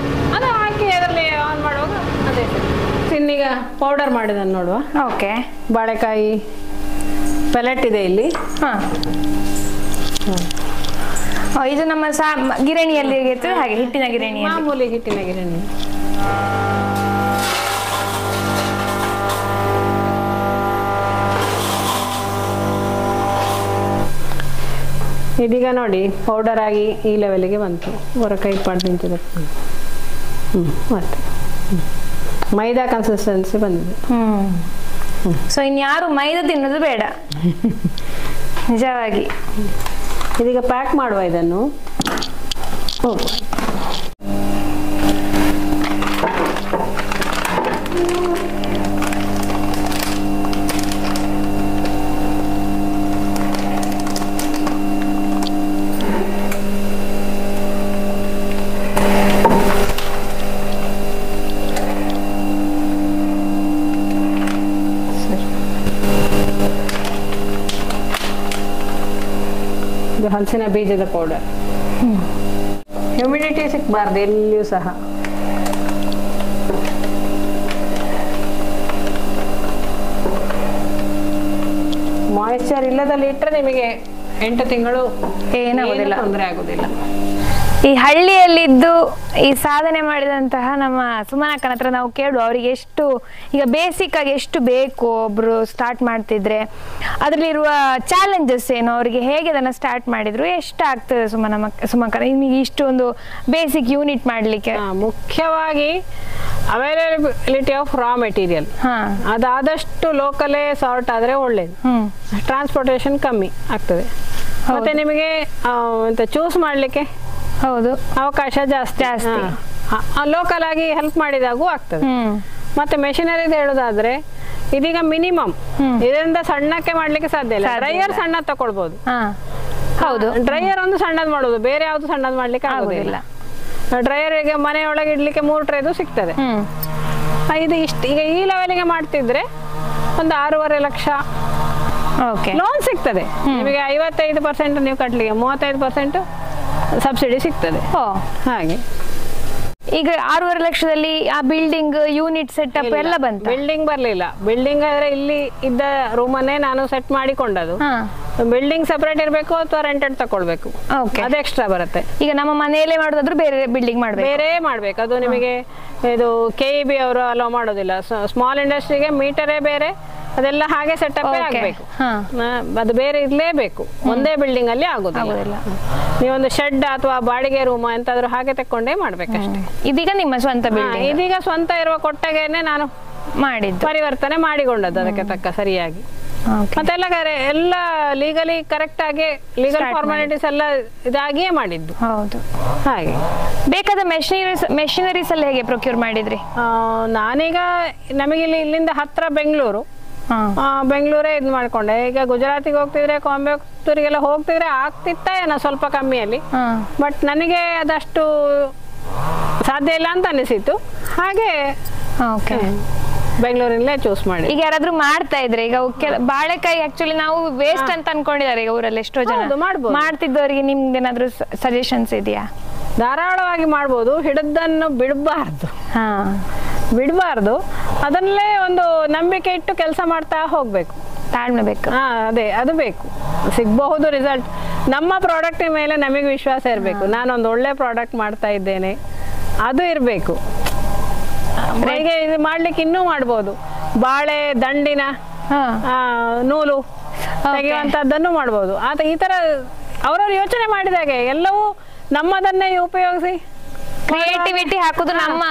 [SPEAKER 2] ಅದು ಹಾಕಿ ಅದರಲ್ಲಿ ಆನ್ ಮಾಡುವಾಗ ಅದೇ ಇನ್ನೀಗ ಪೌಡರ್ ಮಾಡಿದನ್ನು ನೋಡುವ.
[SPEAKER 1] ಓಕೆ.
[SPEAKER 2] ಬಾಳೆಕಾಯಿ ಪೆಲೆಟ್ ಇದೆ ಇಲ್ಲಿ.
[SPEAKER 1] ಇದು ನಮ್ಮ ಗಿರಣಿಯಲ್ಲಿ ಇರ್ತದೆ ಹಾಗೆ, ಹಿಟ್ಟಿನ ಗಿರಣಿ,
[SPEAKER 2] ಮಾಮೂಲಿ ಹಿಟ್ಟಿನ ಗಿರಣಿ. ಇದೀಗ ನೋಡಿ ಪೌಡರ್ ಆಗಿ ಈ ಲೆವೆಲ್ಗೆ ಬಂತು. ಹೊರ ಕೈ ಪಾಡ್ದಿಂತಿದೆ. ಮತ್ತೆ ಮೈದಾ ಕನ್ಸಿಸ್ಟೆನ್ಸಿ ಬಂದಿದೆ.
[SPEAKER 1] ಸೊ ಇನ್ಯಾರು ಮೈದಾ ತಿನ್ನೋದು ಬೇಡ ನಿಜವಾಗಿ.
[SPEAKER 2] ಇದೀಗ ಪ್ಯಾಕ್ ಮಾಡುವ ಇದನ್ನು. ಇದು ಹಲಸಿನ ಬೀಜದ ಪೌಡರ್. ಹ್ಯೂಮಿಡಿಟಿ ಸಿಕ್ಕಬಾರ್ದು ಎಲ್ಲಿಯೂ ಸಹ. ಮಾಯಿಶ್ಚರ್ ಇಲ್ಲದಲ್ಲಿ ಇಟ್ಟರೆ ನಿಮಗೆ 8 ತಿಂಗಳು ಏನಾಗುದಿಲ್ಲ, ತೊಂದರೆ ಆಗುದಿಲ್ಲ.
[SPEAKER 1] ಈ ಹಳ್ಳಿಯಲ್ಲಿದ್ದು ಈ ಸಾಧನೆ ಮಾಡಿದಂತಹ ನಮ್ಮ ಸುಮನಕ್ಕನ ಹತ್ರ ನಾವು ಕೇಳುವ, ಅವರಿಗೆ ಎಷ್ಟು ಈಗ ಬೇಸಿಕ್ ಆಗಿ ಎಷ್ಟು ಬೇಕು ಒಬ್ರು ಸ್ಟಾರ್ಟ್ ಮಾಡ್ತಿದ್ರೆ, ಅದರಲ್ಲಿರುವ ಚಾಲೆಂಜಸ್ ಏನು, ಅವರಿಗೆ ಹೇಗೆ ಅದನ್ನ ಸ್ಟಾರ್ಟ್ ಮಾಡಿದ್ರು, ಎಷ್ಟು ಆಗ್ತದೆ ಸುಮಕ್ಕ ನಿಮಗೆ ಇಷ್ಟು ಒಂದು ಬೇಸಿಕ್ ಯೂನಿಟ್ ಮಾಡ್ಲಿಕ್ಕೆ?
[SPEAKER 2] ಮುಖ್ಯವಾಗಿ ಅವೈಲಬಿಲಿಟಿ ಆಫ್ ರಾ ಮೆಟೀರಿಯಲ್. ಅದಾದಷ್ಟು ಲೋಕಲೇ ಸಾರ್ಟ್ ಆದ್ರೆ ಒಳ್ಳೇದು. ಟ್ರಾನ್ಸ್ಪೋರ್ಟೇಷನ್ ಕಮ್ಮಿ ಆಗ್ತದೆ. ಮತ್ತೆ ನಿಮಗೆ ಚೂಸ್ ಮಾಡ್ಲಿಕ್ಕೆ
[SPEAKER 1] ಹೌದು
[SPEAKER 2] ಅವಕಾಶ ಜಾಸ್ತಿ. ಲೋಕಲ್ ಆಗಿ ಹೆಲ್ಪ್ ಮಾಡಿದಾಗೂ ಆಗ್ತದೆ. ಮತ್ತೆ ಮೆಷಿನರಿ ಹೇಳುದಾದ್ರೆ ಇದೀಗ ಮಿನಿಮಮ್ ಇದರಿಂದ ಸಣ್ಣಕ್ಕೆ ಮಾಡ್ಲಿಕ್ಕೆ ಸಾಧ್ಯ ಇಲ್ಲ. ಡ್ರೈಯರ್ ಸಣ್ಣ ತಕೊಳ್ಬಹುದು.
[SPEAKER 1] ಹೌದು,
[SPEAKER 2] ಡ್ರೈಯರ್ ಒಂದು ಸಣ್ಣದ್ ಮಾಡೋದು, ಬೇರೆ ಯಾವ್ದು ಸಣ್ಣದ್ ಮಾಡ್ಲಿಕ್ಕೆ ಆಗುದಿಲ್ಲ. ಡ್ರೈಯರ್ಗೆ ಮನೆಯೊಳಗೆ ಇಡ್ಲಿಕ್ಕೆ 3 ಟ್ರೇದು ಸಿಗ್ತದೆ. ಇದು ಇಷ್ಟು ಈಗ ಈ ಲೆವೆಲ್ಗೆ ಮಾಡ್ತಿದ್ರೆ ಒಂದು 6.5 ಲಕ್ಷ ಲೋನ್ ಸಿಗ್ತದೆ ನಿಮಗೆ. 55% ನೀವು ಕಟ್ಲಿಕ್ಕೆ 35% ಸಬ್ಸಿಡಿ ಸಿಗ್ತದೆ. ಹಾಗೆ
[SPEAKER 1] ಈಗ 6.5 ಲಕ್ಷದಲ್ಲಿ ಆ ಬಿಲ್ಡಿಂಗ್ ಯೂನಿಟ್ ಸೆಟಪ್ ಎಲ್ಲ ಬಂತು?
[SPEAKER 2] ಬಿಲ್ಡಿಂಗ್ ಬರ್ಲಿಲ್ಲ. ಬಿಲ್ಡಿಂಗ್ ಆದ್ರೆ ಇಲ್ಲಿ ಇದ್ದ ರೂಮನ್ನೇ ನಾನು ಸೆಟ್ ಮಾಡಿಕೊಂಡದು. ಬಿಲ್ಡಿಂಗ್ ಸೆಪರೇಟ್ ಇರಬೇಕು ಅಥವಾ ರೆಂಟೆಡ್ ತಕೊಳ್ಬೇಕು, ಅದು ಎಕ್ಸ್ಟ್ರಾ ಬರುತ್ತೆ.
[SPEAKER 1] ಈಗ ನಮ್ಮ ಮನೆಯಲ್ಲೇ ಮಾಡೋದಾದ್ರೂ ಬೇರೆ ಬಿಲ್ಡಿಂಗ್ ಮಾಡ್ಬೇಕು,
[SPEAKER 2] ಬೇರೆ ಮಾಡ್ಬೇಕು. ಅದು ನಿಮಗೆ ಇದು KEB ಅವರು ಅಲೋ ಮಾಡೋದಿಲ್ಲ. ಸ್ಮಾಲ್ ಇಂಡಸ್ಟ್ರಿಗೆ ಮೀಟರೇ ಬೇರೆ, ಅದೆಲ್ಲ ಹಾಗೆ ಸೆಟಪ್ ಆಗ್ಬೇಕು. ಅದು ಬೇರೆ ಇರ್ಲೇಬೇಕು, ಒಂದೇ ಬಿಲ್ಡಿಂಗ್ ಅಲ್ಲಿ ಆಗುದಿಲ್ಲ. ನೀವೊಂದು ಶೆಡ್ ಅಥವಾ ಬಾಡಿಗೆ ರೂಮ್ ಎಂತಾದ್ರೂ ಹಾಗೆ ತಕೊಂಡೇ ಮಾಡ್ಬೇಕಷ್ಟೇ.
[SPEAKER 1] ಇದೀಗ ನಿಮ್ಮ ಸ್ವಂತ ಬಿಲ್ಡಿಂಗ್?
[SPEAKER 2] ಇದೀಗ ಸ್ವಂತ ಇರುವ ಕೊಟ್ಟಗೆನೆ ನಾನು
[SPEAKER 1] ಮಾಡಿದ್ದು,
[SPEAKER 2] ಪರಿವರ್ತನೆ ಮಾಡಿಕೊಂಡದ್ದು ಅದಕ್ಕೆ ತಕ್ಕ ಸರಿಯಾಗಿ. ಮತ್ತೆಲ್ಲ ಎಲ್ಲ ಲೀಗಲಿ ಕರೆಕ್ಟ್ ಆಗಿ ಲೀಗಲ್ ಫಾರ್ಮಾಲಿಟೀಸ್ ಎಲ್ಲ ಇದಾಗಿಯೇ ಮಾಡಿದ್ದು.
[SPEAKER 1] ಹೌದು.
[SPEAKER 2] ಹಾಗೆ
[SPEAKER 1] ಬೇಕಾದ ಮೆಷಿನರೀಸ್ ಎಲ್ಲ ಹೇಗೆ ಪ್ರೊಕ್ಯೂರ್ ಮಾಡಿದ್ರಿ?
[SPEAKER 2] ನಾನೀಗ ನಮಗೆ ಇಲ್ಲಿಂದ ಹತ್ರ ಬೆಂಗಳೂರು, ಬೆಂಗಳೂರೇ ಇದು ಮಾಡ್ಕೊಂಡೆ. ಈಗ ಗುಜರಾತಿಗೆ ಹೋಗ್ತಿದ್ರೆ, ಕೊಯಂಬತ್ತೂರಿಗೆಲ್ಲ ಹೋಗ್ತಿದ್ರೆ ಆಗ್ತಿತ್ತ ಏನೋ ಸ್ವಲ್ಪ ಕಮ್ಮಿಯಲ್ಲಿ, ಬಟ್ ನನಗೆ ಅದಷ್ಟು ಸಾಧ್ಯ ಇಲ್ಲ ಅಂತ ಅನಿಸಿತು. ಹಾಗೆ ಬೆಂಗಳೂರಿನಲ್ಲೇ ಚೂಸ್ ಮಾಡಿ.
[SPEAKER 1] ಈಗ ಯಾರಾದ್ರೂ ಮಾಡ್ತಾ ಇದ್ರೆ, ಈಗ ಬಾಳೆಕಾಯಿ ಆಕ್ಚುಲಿ ನಾವು ವೇಸ್ಟ್ ಅಂತ ಅನ್ಕೊಂಡಿದ್ದಾರೆ ಈಗ ಊರಲ್ಲಿ ಎಷ್ಟೋ ಜನ, ಮಾಡ್ತಿದ್ದವರಿಗೆ ನಿಮ್ದೇನಾದ್ರೂ ಸಜೆಷನ್ಸ್ ಇದೆಯಾ?
[SPEAKER 2] ಧಾರಾಳವಾಗಿ ಮಾಡ್ಬೋದು, ಹಿಡಿದನ್ನು ಬಿಡಬಾರ್ದು, ಅದನ್ನಲೇ ಒಂದು ನಂಬಿಕೆ ಇಟ್ಟು ಕೆಲಸ ಮಾಡ್ತಾ ಹೋಗ್ಬೇಕು,
[SPEAKER 1] ತಾಳ್ಮೆ ಬೇಕು.
[SPEAKER 2] ಅದೇ ಅದು ಬೇಕು, ಸಿಗಬಹುದು ರಿಸಲ್ಟ್. ನಮ್ಮ ಪ್ರಾಡಕ್ಟ್ ಮೇಲೆ ನಮಗೆ ವಿಶ್ವಾಸ ಇರಬೇಕು. ನಾನೊಂದು ಒಳ್ಳೆ ಪ್ರಾಡಕ್ಟ್ ಮಾಡ್ತಾ ಇದ್ದೇನೆ ಅದು ಇರಬೇಕು. ಹೇಗೆ ಇದು ಮಾಡ್ಲಿಕ್ಕೆ ಇನ್ನೂ ಮಾಡ್ಬೋದು, ಬಾಳೆ ದಂಡಿನ ನೂಲು ತೆಗೆಯುವಂತದ್ದನ್ನು ಮಾಡ್ಬೋದು. ಈ ತರ ಅವರವ್ರು ಯೋಚನೆ ಮಾಡಿದಾಗೆ ಎಲ್ಲವೂ ನಮ್ಮದನ್ನೇ ಉಪಯೋಗಿಸಿ
[SPEAKER 1] ಕ್ರಿಯೇಟಿವಿಟಿ ಹಾಕುದು ನಮ್ಮ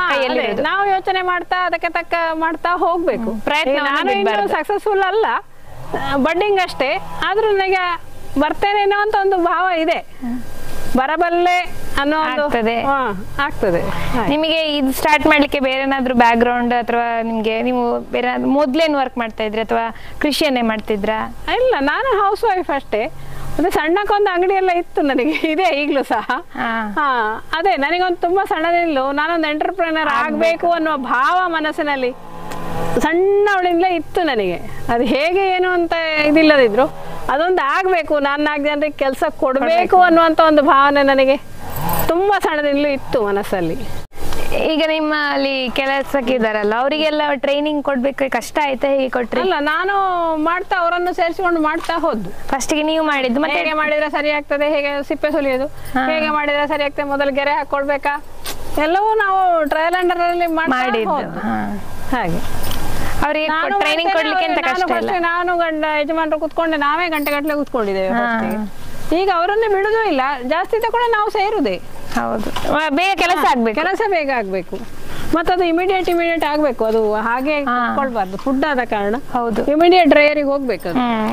[SPEAKER 1] ಕೈಯಲ್ಲಿ.
[SPEAKER 2] ನಾವು ಯೋಚನೆ ಮಾಡ್ತಾ ಅದಕ್ಕೆ ತಕ್ಕ ಮಾಡ್ತಾ ಹೋಗ್ಬೇಕು. ನಾನು ಇನ್ನೂ ಸಕ್ಸಸ್ಫುಲ್ ಅಲ್ಲ, ಬಡ್ಡಿಂಗ್ ಅಷ್ಟೇ, ಆದ್ರೂ ನನಗೆ ಬರ್ತೇನೇನೋ ಅಂತ ಒಂದು ಭಾವ ಇದೆ, ಬರಬಲ್ಲೆ ಅನ್ನೋ ಆಗ್ತದೆ.
[SPEAKER 1] ನಿಮಗೆ ಇದು ಸ್ಟಾರ್ಟ್ ಮಾಡ್ಲಿಕ್ಕೆ ಬೇರೆ ಏನಾದ್ರು ಬ್ಯಾಕ್ ಗ್ರೌಂಡ್ ಅಥವಾ ನಿಮ್ಗೆ ನೀವು ಬೇರೆ ಮೊದ್ಲೇನ್ ವರ್ಕ್ ಮಾಡ್ತಾ ಇದ್ರಿ ಅಥವಾ ಕೃಷಿಯನ್ನೇ ಮಾಡ್ತಿದ್ರಾ?
[SPEAKER 2] ಇಲ್ಲ, ನಾನು ಹೌಸ್ ವೈಫ್ ಅಷ್ಟೇ. ಮತ್ತೆ ಸಣ್ಣಕ್ಕೊಂದು ಅಂಗಡಿ ಎಲ್ಲ ಇತ್ತು ನನಗೆ, ಇದೆ ಈಗಲೂ ಸಹ. ಅದೇ ನನಗೊಂದು ತುಂಬಾ ಸಣ್ಣದಿಲ್ಲ, ನಾನೊಂದು ಎಂಟರ್ಪ್ರಿನರ್ ಆಗ್ಬೇಕು ಅನ್ನೋ ಭಾವ ಮನಸ್ಸಿನಲ್ಲಿ ಸಣ್ಣವಳಿಂದಲೇ ಇತ್ತು ನನಗೆ. ಅದು ಹೇಗೆ ಏನು ಅಂತ ಇದಿಲ್ಲದಿದ್ರು ಅದೊಂದು ಆಗ್ಬೇಕು, ನಾನು 4 ಜನರಿಗೆ ಕೆಲಸ ಕೊಡಬೇಕು ಅನ್ನುವಂತ ಒಂದು ಭಾವನೆ ನನಗೆ ತುಂಬಾ ಸಣ್ಣದಿಂದಲೂ ಇತ್ತು ಮನಸ್ಸಲ್ಲಿ.
[SPEAKER 1] ಈಗ ನಿಮ್ಮಲ್ಲಿ ಕೆಲಸಕ್ಕೆ ಇದ್ದಾರಲ್ಲ, ಅವರಿಗೆಲ್ಲ ಟ್ರೈನಿಂಗ್ ಕೊಡ್ಬೇಕು, ಕಷ್ಟ ಆಯ್ತಾ? ಹೇಗೆ ಕೊಟ್ರಿ?
[SPEAKER 2] ಅಲ್ಲ, ನಾನು ಮಾಡ್ತಾ ಅವರನ್ನು ಸೇರಿಸಿಕೊಂಡು ಮಾಡ್ತಾ ಹೋದ್ದು.
[SPEAKER 1] ಫಸ್ಟಿಗೆ ನೀವು ಮಾಡಿದ್ದು, ಮತ್ತೆ
[SPEAKER 2] ಹೇಗೆ ಮಾಡಿದ್ರೆ ಸರಿ ಆಗ್ತದೆ, ಹೇಗೆ ಸಿಪ್ಪೆ ಸುಲಿಯೋದು ಹೇಗೆ ಮಾಡಿದ್ರೆ ಸರಿ ಆಗ್ತದೆ, ಮೊದಲು ಗೆರೆ ಹಾಕೊಳ್ಬೇಕಾ, ಎಲ್ಲವೂ ನಾವು ಟ್ರಯಲ್ ಅಂಡ್ ಎರರ್ ಅಲ್ಲಿ ಮಾಡಿದ್ದು. ಹಾಗೆ
[SPEAKER 1] ಅವರಿಗೆ ಟ್ರೈನಿಂಗ್ ಕೊಡ್ಲಿಕ್ಕೆ ಅಂತ ಕಷ್ಟ ಇಲ್ಲ.
[SPEAKER 2] ನಾನು ಯಜಮಾನರು ಕುತ್ಕೊಂಡೆ, ನಾವೇ ಗಂಟೆಗಟ್ಟಲೆ ಕುತ್ಕೊಂಡಿದ್ದೇವೆ. ಈಗ ಅವರನ್ನೇ ಬಿಡುದೂ ಇಲ್ಲ, ಜಾಸ್ತಿ ತಗೊಂಡು ನಾವು ಸೇರುದೇ.
[SPEAKER 1] ಹೌದು, ಬೇಗ ಕೆಲಸ ಆಗ್ಬೇಕು,
[SPEAKER 2] ಕೆಲಸ ಬೇಗ ಆಗ್ಬೇಕು, ಮತ್ತದು ಇಮಿಡಿಯೇಟ್ ಆಗ್ಬೇಕು. ಅದು ಹಾಗೆ ಕೊಡ್ಬಾರ್ದು, ಫುಡ್ ಆದ ಕಾರಣ.
[SPEAKER 1] ಹೌದು,
[SPEAKER 2] ಇಮಿಡಿಯೇಟ್ ಡ್ರೈಯರಿಗೆ ಹೋಗ್ಬೇಕು.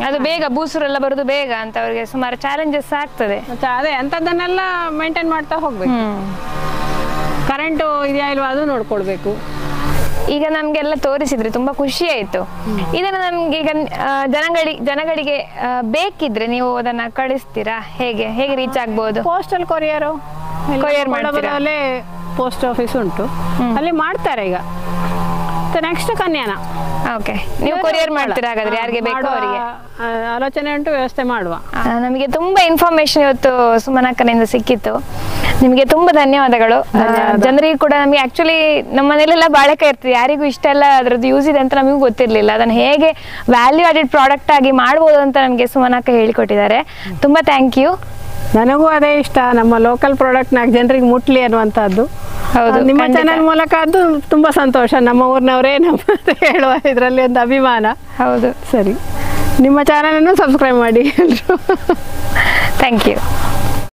[SPEAKER 2] ಅದು
[SPEAKER 1] ಬೇಗ ಬೂಸುರೆಲ್ಲ ಬರುದು ಬೇಗ ಅಂತ ಅವ್ರಿಗೆ ಸುಮಾರು ಚಾಲೆಂಜಸ್ ಆಗ್ತದೆ.
[SPEAKER 2] ಅದೇ ಅಂತದನ್ನೆಲ್ಲ ಮೇಂಟೈನ್ ಮಾಡ್ತಾ ಹೋಗ್ಬೇಕು. ಕರೆಂಟು ಇದೆಯಾ ಇಲ್ವಾ ಅದು ನೋಡ್ಕೊಳ್ಬೇಕು.
[SPEAKER 1] ಈಗ ನಮ್ಗೆಲ್ಲ ತೋರಿಸಿದ್ರೆ ತುಂಬಾ ಖುಷಿ ಆಯ್ತು. ಇದನ್ನ ನಮ್ಗೆ ಈಗ ಜನಗಳಿಗೆ ಬೇಕಿದ್ರೆ ನೀವು ಅದನ್ನ ಕಳಿಸ್ತೀರಾ? ಹೇಗೆ ರೀಚ್ ಆಗ್ಬಹುದು?
[SPEAKER 2] ಪೋಸ್ಟಲ್ ಕೊರಿಯರ್ ಮಾಡ್ತೀರಾ? ಪೋಸ್ಟ್ ಆಫೀಸ್ ಉಂಟು, ಅಲ್ಲಿ ಮಾಡ್ತಾರೆ. ಈಗ ನೆಕ್ಸ್ಟ್ ಕನ್ಯಾನ
[SPEAKER 1] ಓಕೆ, ನೀವು ಕೊರಿಯರ್ ಮಾಡ್ತೀರಾ ಹಾಗಾದ್ರೆ? ಯಾರಿಗೆ ಬೇಕೋ ಅವರಿಗೆ
[SPEAKER 2] ಆಲೋಚನೆ ಉಂಟು, ವ್ಯವಸ್ಥೆ ಮಾಡುವ.
[SPEAKER 1] ನಮಗೆ ತುಂಬಾ ಇನ್ಫಾರ್ಮೇಶನ್ ಇವತ್ತು ಸುಮನಕ್ಕನಿಂದ ಸಿಕ್ಕಿತ್ತು. ನಿಮಗೆ ತುಂಬಾ ಧನ್ಯವಾದಗಳು. ಜನರಿಗೆ ಕೂಡ ನಮಗೆ ಆಕ್ಚುಲಿ ನಮ್ಮ ಮನೇಲೆಲ್ಲ ಬಾಳೆಕಾಯಿ ಇರ್ತದೆ, ಯಾರಿಗೂ ಇಷ್ಟ ಎಲ್ಲ ಅದ್ರದ್ದು ಯೂಸ್ ಇದೆ ಅಂತ ನಮಗೂ ಗೊತ್ತಿರ್ಲಿಲ್ಲ. ಅದನ್ನ ಹೇಗೆ ವ್ಯಾಲ್ಯೂ ಆಡೆಡ್ ಪ್ರಾಡಕ್ಟ್ ಆಗಿ ಮಾಡ್ಬೋದು ಅಂತ ನಮಗೆ ಸುಮನಕ್ಕ ಹೇಳಿಕೊಟ್ಟಿದ್ದಾರೆ. ತುಂಬಾ ಥ್ಯಾಂಕ್ ಯು.
[SPEAKER 2] ನನಗೂ ಅದೇ ಇಷ್ಟ, ನಮ್ಮ ಲೋಕಲ್ ಪ್ರಾಡಕ್ಟ್ 4 ಜನರಿಗೆ ಮುಟ್ಲಿ ಅನ್ನುವಂಥದ್ದು. ನಿಮ್ಮ ಚಾನೆಲ್ ಮೂಲಕ ಅದು ತುಂಬಾ ಸಂತೋಷ. ನಮ್ಮ ಊರಿನವರೇ ನಮ್ಮ ಹೇಳುವ ಇದರಲ್ಲಿ ಒಂದು ಅಭಿಮಾನ.
[SPEAKER 1] ಹೌದು,
[SPEAKER 2] ಸರಿ. ನಿಮ್ಮ ಚಾನೆಲ್ ಅನ್ನು ಸಬ್ಸ್ಕ್ರೈಬ್ ಮಾಡಿ ಎಲ್ರು.
[SPEAKER 1] Thank you.